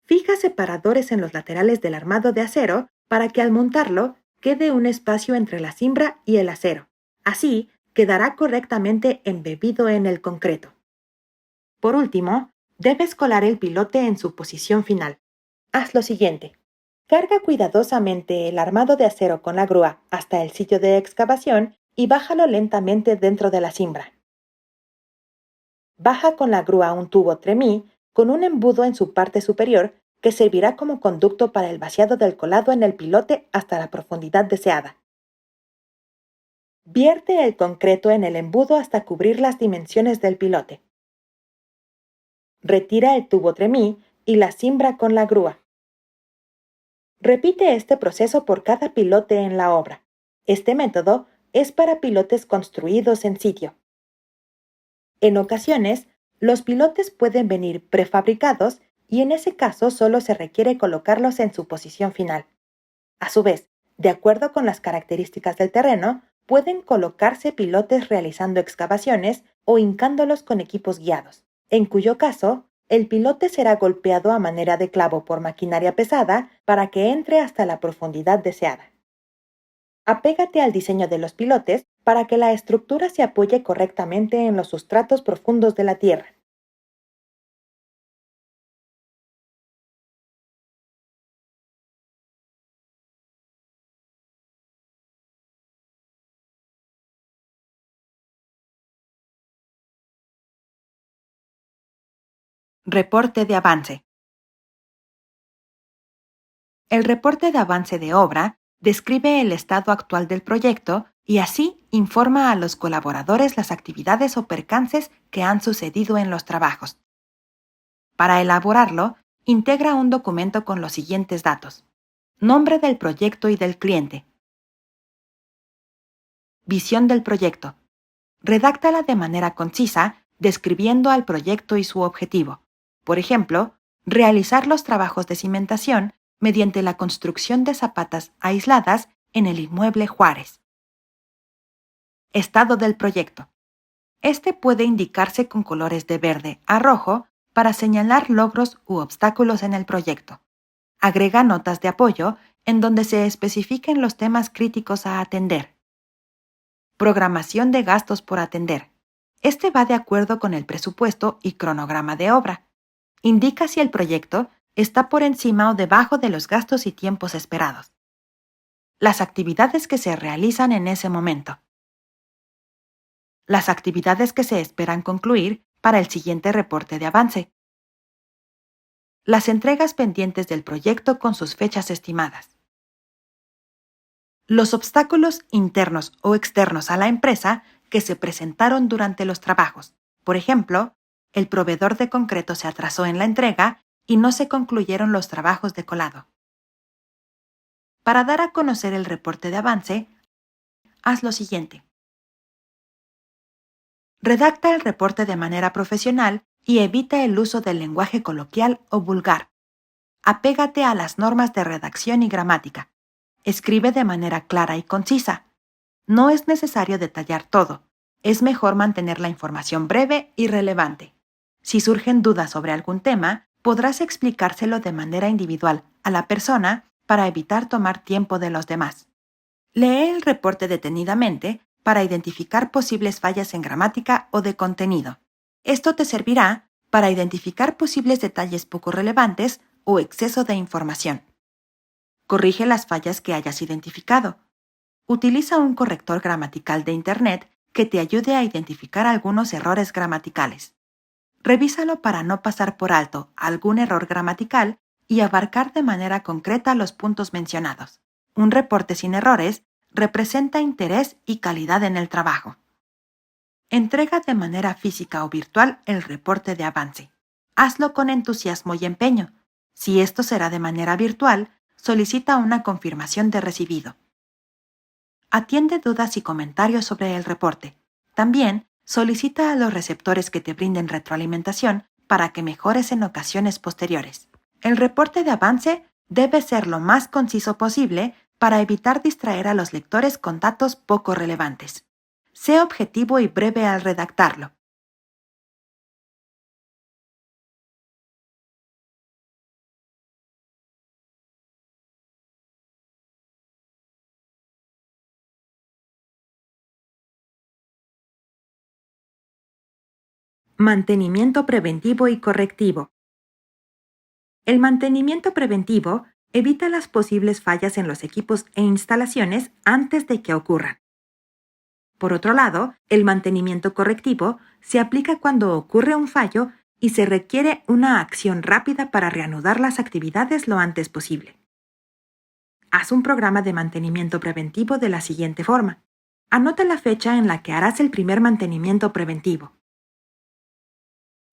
Fija separadores en los laterales del armado de acero para que al montarlo quede un espacio entre la cimbra y el acero. Así, quedará correctamente embebido en el concreto. Por último, debes colar el pilote en su posición final. Haz lo siguiente. Carga cuidadosamente el armado de acero con la grúa hasta el sitio de excavación y bájalo lentamente dentro de la cimbra. Baja con la grúa un tubo tremí con un embudo en su parte superior que servirá como conducto para el vaciado del colado en el pilote hasta la profundidad deseada. Vierte el concreto en el embudo hasta cubrir las dimensiones del pilote. Retira el tubo tremí y la cimbra con la grúa. Repite este proceso por cada pilote en la obra. Este método es para pilotes construidos en sitio. En ocasiones, los pilotes pueden venir prefabricados y en ese caso solo se requiere colocarlos en su posición final. A su vez, de acuerdo con las características del terreno, pueden colocarse pilotes realizando excavaciones o hincándolos con equipos guiados, en cuyo caso, el pilote será golpeado a manera de clavo por maquinaria pesada para que entre hasta la profundidad deseada. Apégate al diseño de los pilotes para que la estructura se apoye correctamente en los sustratos profundos de la tierra. Reporte de avance. El reporte de avance de obra describe el estado actual del proyecto y así informa a los colaboradores las actividades o percances que han sucedido en los trabajos. Para elaborarlo, integra un documento con los siguientes datos: nombre del proyecto y del cliente. Visión del proyecto. Redáctala de manera concisa, describiendo al proyecto y su objetivo. Por ejemplo, realizar los trabajos de cimentación mediante la construcción de zapatas aisladas en el inmueble Juárez. Estado del proyecto. Este puede indicarse con colores de verde a rojo para señalar logros u obstáculos en el proyecto. Agrega notas de apoyo en donde se especifiquen los temas críticos a atender. Programación de gastos por atender. Este va de acuerdo con el presupuesto y cronograma de obra. Indica si el proyecto está por encima o debajo de los gastos y tiempos esperados. Las actividades que se realizan en ese momento. Las actividades que se esperan concluir para el siguiente reporte de avance. Las entregas pendientes del proyecto con sus fechas estimadas. Los obstáculos internos o externos a la empresa que se presentaron durante los trabajos. Por ejemplo, el proveedor de concreto se atrasó en la entrega y no se concluyeron los trabajos de colado. Para dar a conocer el reporte de avance, haz lo siguiente. Redacta el reporte de manera profesional y evita el uso del lenguaje coloquial o vulgar. Apégate a las normas de redacción y gramática. Escribe de manera clara y concisa. No es necesario detallar todo. Es mejor mantener la información breve y relevante. Si surgen dudas sobre algún tema, podrás explicárselo de manera individual a la persona para evitar tomar tiempo de los demás. Lee el reporte detenidamente para identificar posibles fallas en gramática o de contenido. Esto te servirá para identificar posibles detalles poco relevantes o exceso de información. Corrige las fallas que hayas identificado. Utiliza un corrector gramatical de Internet que te ayude a identificar algunos errores gramaticales. Revísalo para no pasar por alto algún error gramatical y abarcar de manera concreta los puntos mencionados. Un reporte sin errores representa interés y calidad en el trabajo. Entrega de manera física o virtual el reporte de avance. Hazlo con entusiasmo y empeño. Si esto será de manera virtual, solicita una confirmación de recibido. Atiende dudas y comentarios sobre el reporte. También Solicita a los receptores que te brinden retroalimentación para que mejores en ocasiones posteriores. El reporte de avance debe ser lo más conciso posible para evitar distraer a los lectores con datos poco relevantes. Sé objetivo y breve al redactarlo. Mantenimiento preventivo y correctivo. El mantenimiento preventivo evita las posibles fallas en los equipos e instalaciones antes de que ocurran. Por otro lado, el mantenimiento correctivo se aplica cuando ocurre un fallo y se requiere una acción rápida para reanudar las actividades lo antes posible. Haz un programa de mantenimiento preventivo de la siguiente forma. Anota la fecha en la que harás el primer mantenimiento preventivo.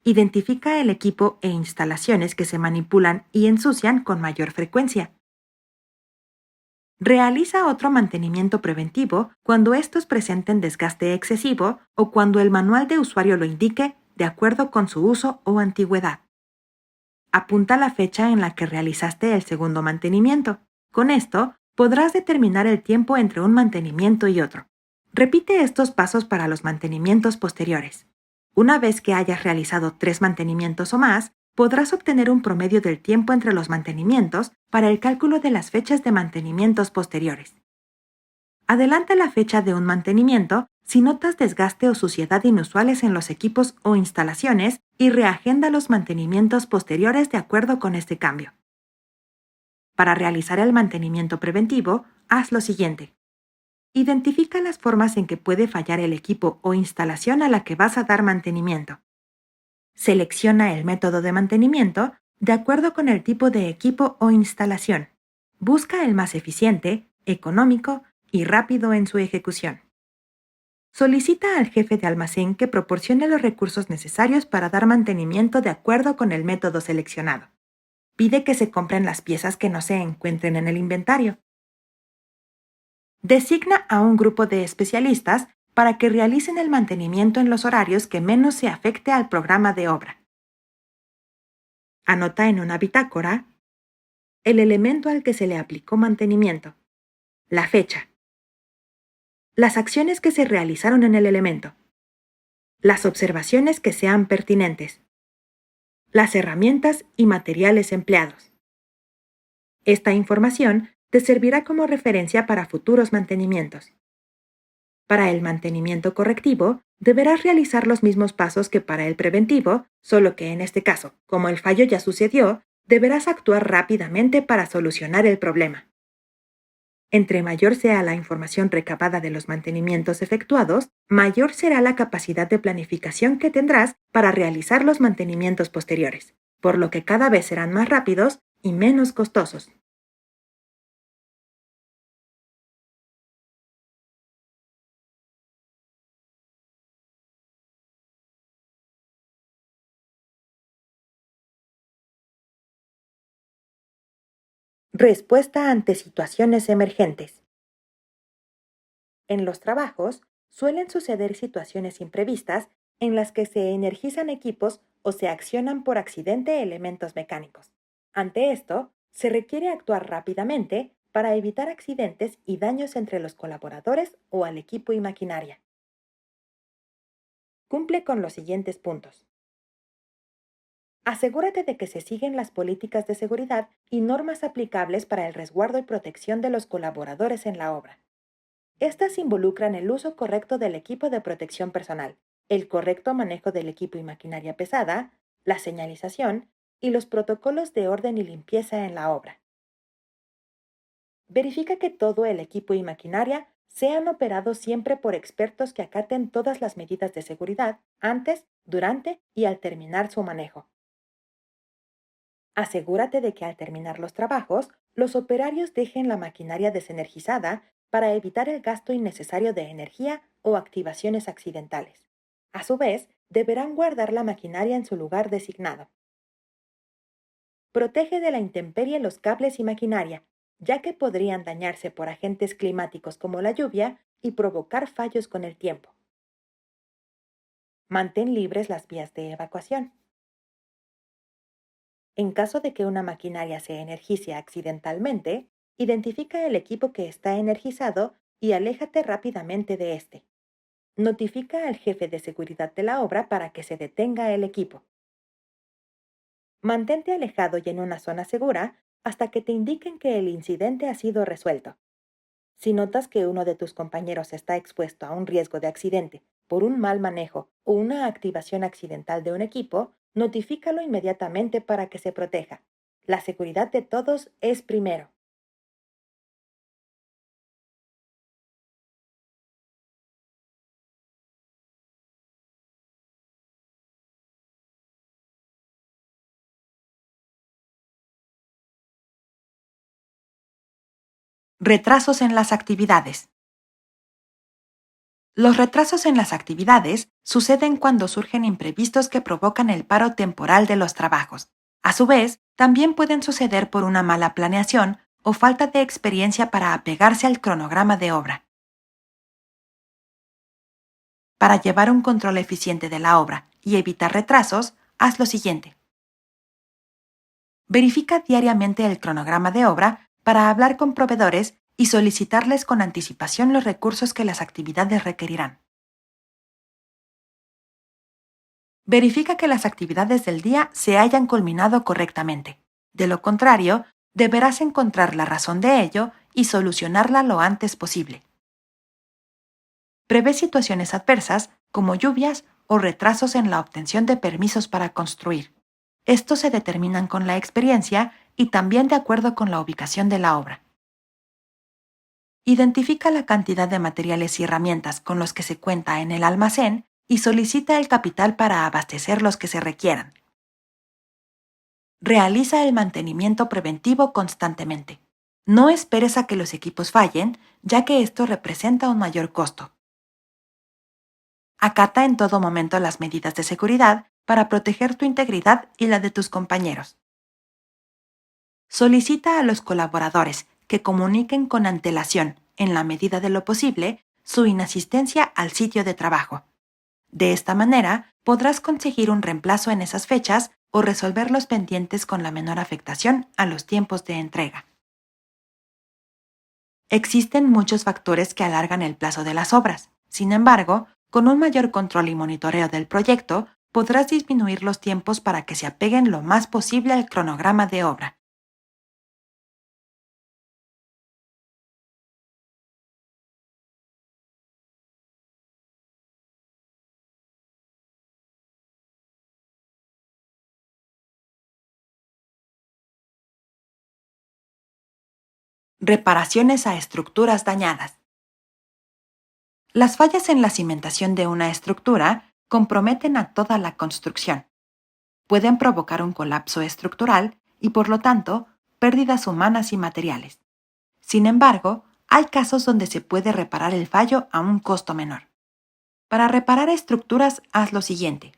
Identifica el equipo e instalaciones que se manipulan y ensucian con mayor frecuencia. Realiza otro mantenimiento preventivo cuando estos presenten desgaste excesivo o cuando el manual de usuario lo indique de acuerdo con su uso o antigüedad. Apunta la fecha en la que realizaste el segundo mantenimiento. Con esto, podrás determinar el tiempo entre un mantenimiento y otro. Repite estos pasos para los mantenimientos posteriores. Una vez que hayas realizado 3 mantenimientos o más, podrás obtener un promedio del tiempo entre los mantenimientos para el cálculo de las fechas de mantenimientos posteriores. Adelanta la fecha de un mantenimiento si notas desgaste o suciedad inusuales en los equipos o instalaciones y reagenda los mantenimientos posteriores de acuerdo con este cambio. Para realizar el mantenimiento preventivo, haz lo siguiente. Identifica las formas en que puede fallar el equipo o instalación a la que vas a dar mantenimiento. Selecciona el método de mantenimiento de acuerdo con el tipo de equipo o instalación. Busca el más eficiente, económico y rápido en su ejecución. Solicita al jefe de almacén que proporcione los recursos necesarios para dar mantenimiento de acuerdo con el método seleccionado. Pide que se compren las piezas que no se encuentren en el inventario. Designa a un grupo de especialistas para que realicen el mantenimiento en los horarios que menos se afecte al programa de obra. Anota en una bitácora el elemento al que se le aplicó mantenimiento, la fecha, las acciones que se realizaron en el elemento, las observaciones que sean pertinentes, las herramientas y materiales empleados. Esta información te servirá como referencia para futuros mantenimientos. Para el mantenimiento correctivo, deberás realizar los mismos pasos que para el preventivo, solo que en este caso, como el fallo ya sucedió, deberás actuar rápidamente para solucionar el problema. Entre mayor sea la información recabada de los mantenimientos efectuados, mayor será la capacidad de planificación que tendrás para realizar los mantenimientos posteriores, por lo que cada vez serán más rápidos y menos costosos. Respuesta ante situaciones emergentes. En los trabajos, suelen suceder situaciones imprevistas en las que se energizan equipos o se accionan por accidente elementos mecánicos. Ante esto, se requiere actuar rápidamente para evitar accidentes y daños entre los colaboradores o al equipo y maquinaria. Cumple con los siguientes puntos. Asegúrate de que se siguen las políticas de seguridad y normas aplicables para el resguardo y protección de los colaboradores en la obra. Estas involucran el uso correcto del equipo de protección personal, el correcto manejo del equipo y maquinaria pesada, la señalización y los protocolos de orden y limpieza en la obra. Verifica que todo el equipo y maquinaria sean operados siempre por expertos que acaten todas las medidas de seguridad antes, durante y al terminar su manejo. Asegúrate de que al terminar los trabajos, los operarios dejen la maquinaria desenergizada para evitar el gasto innecesario de energía o activaciones accidentales. A su vez, deberán guardar la maquinaria en su lugar designado. Protege de la intemperie los cables y maquinaria, ya que podrían dañarse por agentes climáticos como la lluvia y provocar fallos con el tiempo. Mantén libres las vías de evacuación. En caso de que una maquinaria se energice accidentalmente, identifica el equipo que está energizado y aléjate rápidamente de este. Notifica al jefe de seguridad de la obra para que se detenga el equipo. Mantente alejado y en una zona segura hasta que te indiquen que el incidente ha sido resuelto. Si notas que uno de tus compañeros está expuesto a un riesgo de accidente por un mal manejo o una activación accidental de un equipo, notifícalo inmediatamente para que se proteja. La seguridad de todos es primero. Retrasos en las actividades. Los retrasos en las actividades suceden cuando surgen imprevistos que provocan el paro temporal de los trabajos. A su vez, también pueden suceder por una mala planeación o falta de experiencia para apegarse al cronograma de obra. Para llevar un control eficiente de la obra y evitar retrasos, haz lo siguiente. Verifica diariamente el cronograma de obra para hablar con proveedores y solicitarles con anticipación los recursos que las actividades requerirán. Verifica que las actividades del día se hayan culminado correctamente. De lo contrario, deberás encontrar la razón de ello y solucionarla lo antes posible. Prevé situaciones adversas como lluvias o retrasos en la obtención de permisos para construir. Estos se determinan con la experiencia y también de acuerdo con la ubicación de la obra. Identifica la cantidad de materiales y herramientas con los que se cuenta en el almacén y solicita el capital para abastecer los que se requieran. Realiza el mantenimiento preventivo constantemente. No esperes a que los equipos fallen, ya que esto representa un mayor costo. Acata en todo momento las medidas de seguridad para proteger tu integridad y la de tus compañeros. Solicita a los colaboradores que comuniquen con antelación, en la medida de lo posible, su inasistencia al sitio de trabajo. De esta manera, podrás conseguir un reemplazo en esas fechas o resolver los pendientes con la menor afectación a los tiempos de entrega. Existen muchos factores que alargan el plazo de las obras. Sin embargo, con un mayor control y monitoreo del proyecto, podrás disminuir los tiempos para que se apeguen lo más posible al cronograma de obra. Reparaciones a estructuras dañadas. Las fallas en la cimentación de una estructura comprometen a toda la construcción. Pueden provocar un colapso estructural y, por lo tanto, pérdidas humanas y materiales. Sin embargo, hay casos donde se puede reparar el fallo a un costo menor. Para reparar estructuras, haz lo siguiente.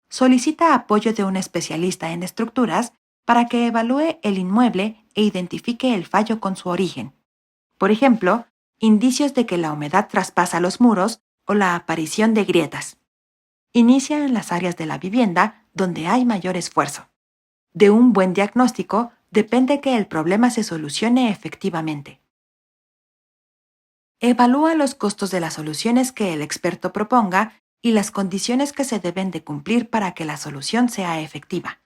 Solicita apoyo de un especialista en estructuras para que evalúe el inmueble e identifique el fallo con su origen. Por ejemplo, indicios de que la humedad traspasa los muros o la aparición de grietas. Inicia en las áreas de la vivienda donde hay mayor esfuerzo. De un buen diagnóstico depende que el problema se solucione efectivamente. Evalúa los costos de las soluciones que el experto proponga y las condiciones que se deben de cumplir para que la solución sea efectiva.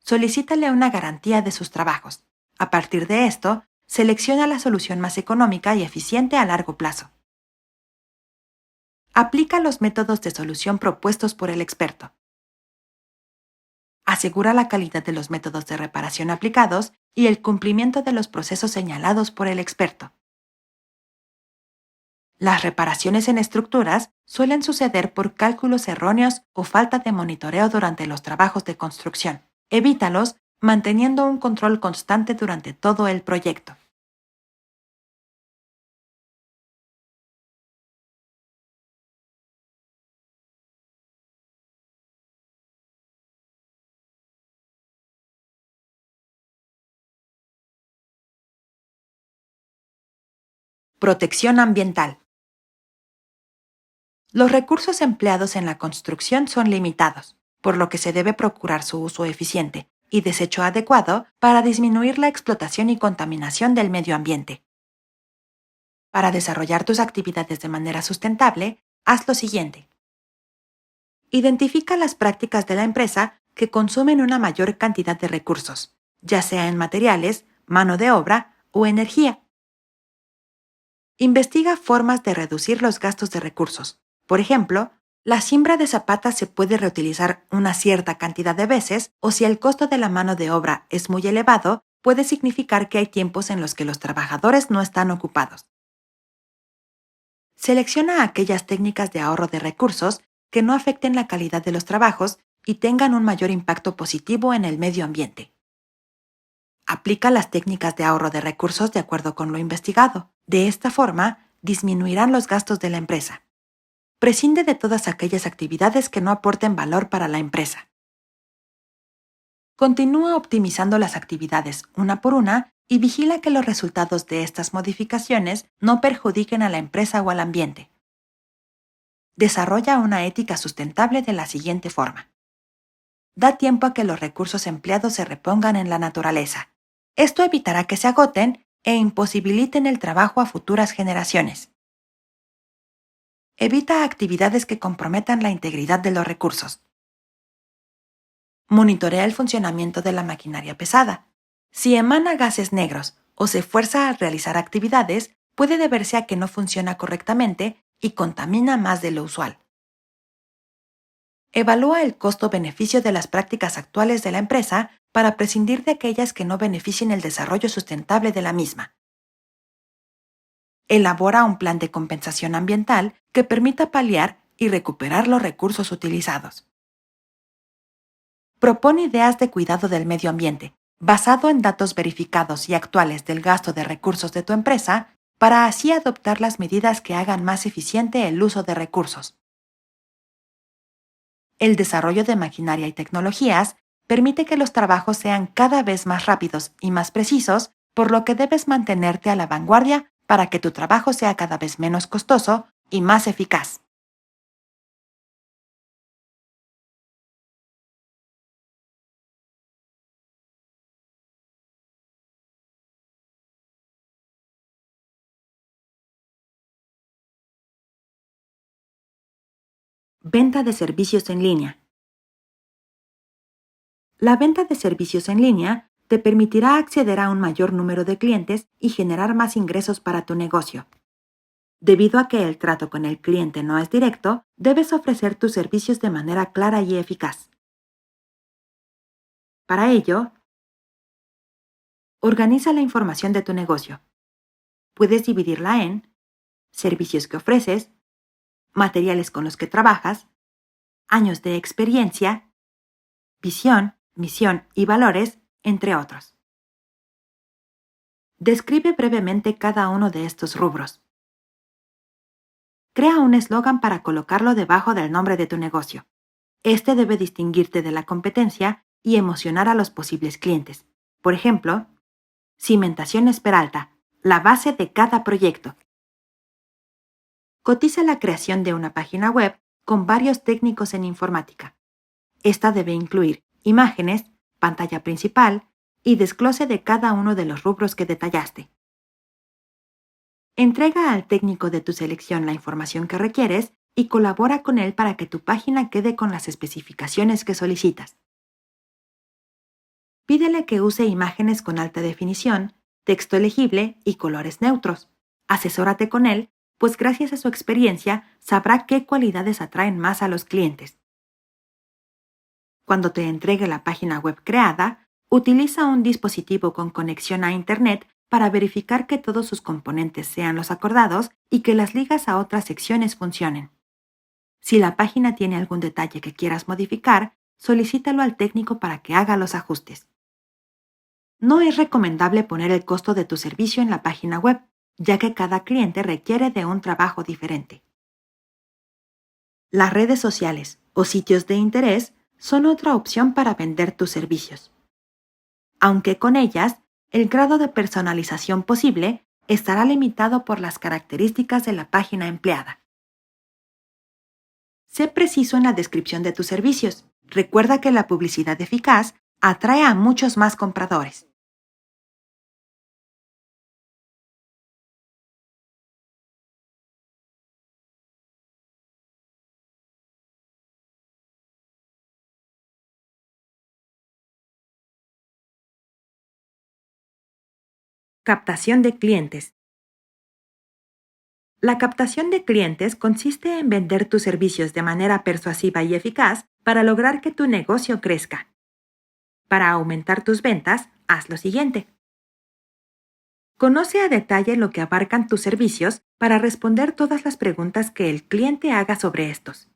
Solicítale una garantía de sus trabajos. A partir de esto, selecciona la solución más económica y eficiente a largo plazo. Aplica los métodos de solución propuestos por el experto. Asegura la calidad de los métodos de reparación aplicados y el cumplimiento de los procesos señalados por el experto. Las reparaciones en estructuras suelen suceder por cálculos erróneos o falta de monitoreo durante los trabajos de construcción. Evítalos manteniendo un control constante durante todo el proyecto. Protección ambiental. Los recursos empleados en la construcción son limitados, por lo que se debe procurar su uso eficiente y desecho adecuado para disminuir la explotación y contaminación del medio ambiente. Para desarrollar tus actividades de manera sustentable, haz lo siguiente. Identifica las prácticas de la empresa que consumen una mayor cantidad de recursos, ya sea en materiales, mano de obra o energía. Investiga formas de reducir los gastos de recursos. Por ejemplo, la siembra de zapata se puede reutilizar una cierta cantidad de veces, o si el costo de la mano de obra es muy elevado, puede significar que hay tiempos en los que los trabajadores no están ocupados. Selecciona aquellas técnicas de ahorro de recursos que no afecten la calidad de los trabajos y tengan un mayor impacto positivo en el medio ambiente. Aplica las técnicas de ahorro de recursos de acuerdo con lo investigado. De esta forma, disminuirán los gastos de la empresa. Prescinde de todas aquellas actividades que no aporten valor para la empresa. Continúa optimizando las actividades una por una y vigila que los resultados de estas modificaciones no perjudiquen a la empresa o al ambiente. Desarrolla una ética sustentable de la siguiente forma. Da tiempo a que los recursos empleados se repongan en la naturaleza. Esto evitará que se agoten e imposibiliten el trabajo a futuras generaciones. Evita actividades que comprometan la integridad de los recursos. Monitorea el funcionamiento de la maquinaria pesada. Si emana gases negros o se fuerza a realizar actividades, puede deberse a que no funciona correctamente y contamina más de lo usual. Evalúa el costo-beneficio de las prácticas actuales de la empresa para prescindir de aquellas que no beneficien el desarrollo sustentable de la misma. Elabora un plan de compensación ambiental que permita paliar y recuperar los recursos utilizados. Propone ideas de cuidado del medio ambiente, basado en datos verificados y actuales del gasto de recursos de tu empresa, para así adoptar las medidas que hagan más eficiente el uso de recursos. El desarrollo de maquinaria y tecnologías permite que los trabajos sean cada vez más rápidos y más precisos, por lo que debes mantenerte a la vanguardia para que tu trabajo sea cada vez menos costoso y más eficaz. Venta de servicios en línea. La venta de servicios en línea te permitirá acceder a un mayor número de clientes y generar más ingresos para tu negocio. Debido a que el trato con el cliente no es directo, debes ofrecer tus servicios de manera clara y eficaz. Para ello, organiza la información de tu negocio. Puedes dividirla en servicios que ofreces, materiales con los que trabajas, años de experiencia, visión, misión y valores, entre otros. Describe brevemente cada uno de estos rubros. Crea un eslogan para colocarlo debajo del nombre de tu negocio. Este debe distinguirte de la competencia y emocionar a los posibles clientes. Por ejemplo, Cimentaciones Peralta, la base de cada proyecto. Cotiza la creación de una página web con varios técnicos en informática. Esta debe incluir imágenes, pantalla principal y desglose de cada uno de los rubros que detallaste. Entrega al técnico de tu selección la información que requieres y colabora con él para que tu página quede con las especificaciones que solicitas. Pídele que use imágenes con alta definición, texto legible y colores neutros. Asesórate con él, pues gracias a su experiencia sabrá qué cualidades atraen más a los clientes. Cuando te entregue la página web creada, utiliza un dispositivo con conexión a Internet para verificar que todos sus componentes sean los acordados y que las ligas a otras secciones funcionen. Si la página tiene algún detalle que quieras modificar, solicítalo al técnico para que haga los ajustes. No es recomendable poner el costo de tu servicio en la página web, ya que cada cliente requiere de un trabajo diferente. Las redes sociales o sitios de interés son otra opción para vender tus servicios. Aunque con ellas, el grado de personalización posible estará limitado por las características de la página empleada. Sé preciso en la descripción de tus servicios. Recuerda que la publicidad eficaz atrae a muchos más compradores. Captación de clientes. La captación de clientes consiste en vender tus servicios de manera persuasiva y eficaz para lograr que tu negocio crezca. Para aumentar tus ventas, haz lo siguiente. Conoce a detalle lo que abarcan tus servicios para responder todas las preguntas que el cliente haga sobre estos.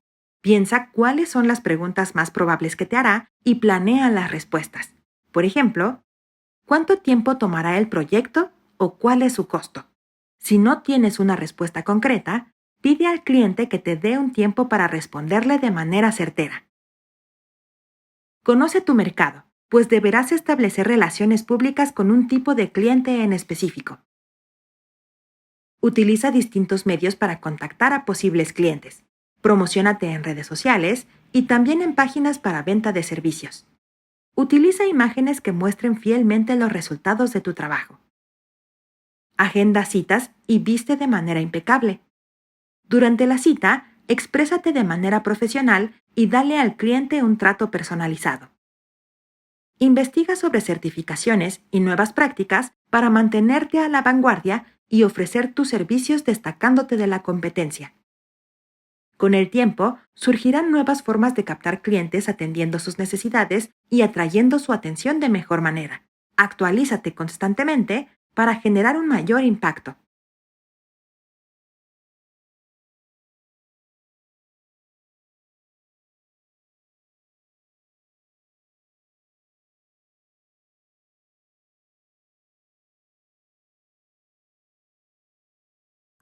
Piensa cuáles son las preguntas más probables que te hará y planea las respuestas. Por ejemplo, ¿cuánto tiempo tomará el proyecto o cuál es su costo? Si no tienes una respuesta concreta, pide al cliente que te dé un tiempo para responderle de manera certera. Conoce tu mercado, pues deberás establecer relaciones públicas con un tipo de cliente en específico. Utiliza distintos medios para contactar a posibles clientes. Promociónate en redes sociales y también en páginas para venta de servicios. Utiliza imágenes que muestren fielmente los resultados de tu trabajo. Agenda citas y viste de manera impecable. Durante la cita, exprésate de manera profesional y dale al cliente un trato personalizado. Investiga sobre certificaciones y nuevas prácticas para mantenerte a la vanguardia y ofrecer tus servicios destacándote de la competencia. Con el tiempo, surgirán nuevas formas de captar clientes atendiendo sus necesidades y atrayendo su atención de mejor manera. Actualízate constantemente para generar un mayor impacto.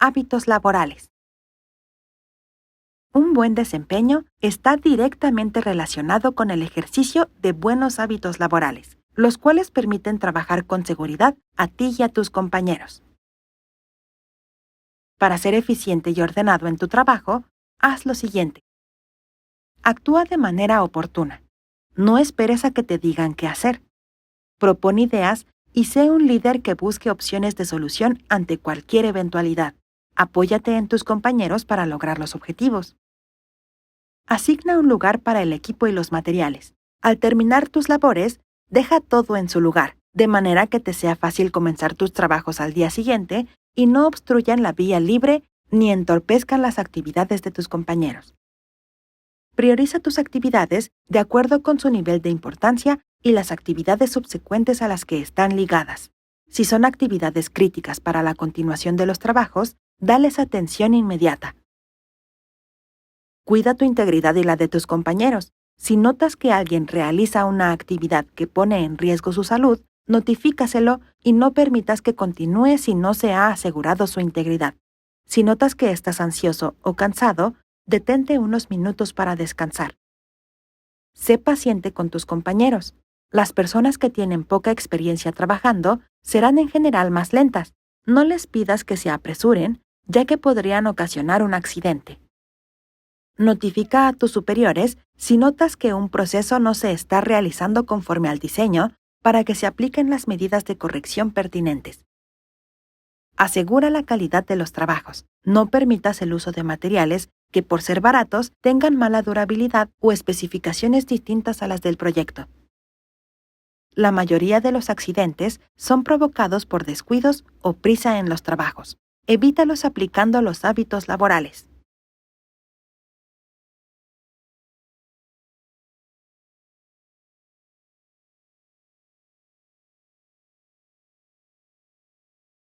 Hábitos laborales. Un buen desempeño está directamente relacionado con el ejercicio de buenos hábitos laborales, los cuales permiten trabajar con seguridad a ti y a tus compañeros. Para ser eficiente y ordenado en tu trabajo, haz lo siguiente. Actúa de manera oportuna. No esperes a que te digan qué hacer. Propon ideas y sé un líder que busque opciones de solución ante cualquier eventualidad. Apóyate en tus compañeros para lograr los objetivos. Asigna un lugar para el equipo y los materiales. Al terminar tus labores, deja todo en su lugar, de manera que te sea fácil comenzar tus trabajos al día siguiente y no obstruyan la vía libre ni entorpezcan las actividades de tus compañeros. Prioriza tus actividades de acuerdo con su nivel de importancia y las actividades subsecuentes a las que están ligadas. Si son actividades críticas para la continuación de los trabajos, dales atención inmediata. Cuida tu integridad y la de tus compañeros. Si notas que alguien realiza una actividad que pone en riesgo su salud, notifícaselo y no permitas que continúe si no se ha asegurado su integridad. Si notas que estás ansioso o cansado, detente unos minutos para descansar. Sé paciente con tus compañeros. Las personas que tienen poca experiencia trabajando serán en general más lentas. No les pidas que se apresuren, ya que podrían ocasionar un accidente. Notifica a tus superiores si notas que un proceso no se está realizando conforme al diseño para que se apliquen las medidas de corrección pertinentes. Asegura la calidad de los trabajos. No permitas el uso de materiales que, por ser baratos, tengan mala durabilidad o especificaciones distintas a las del proyecto. La mayoría de los accidentes son provocados por descuidos o prisa en los trabajos. Evítalos aplicando los hábitos laborales.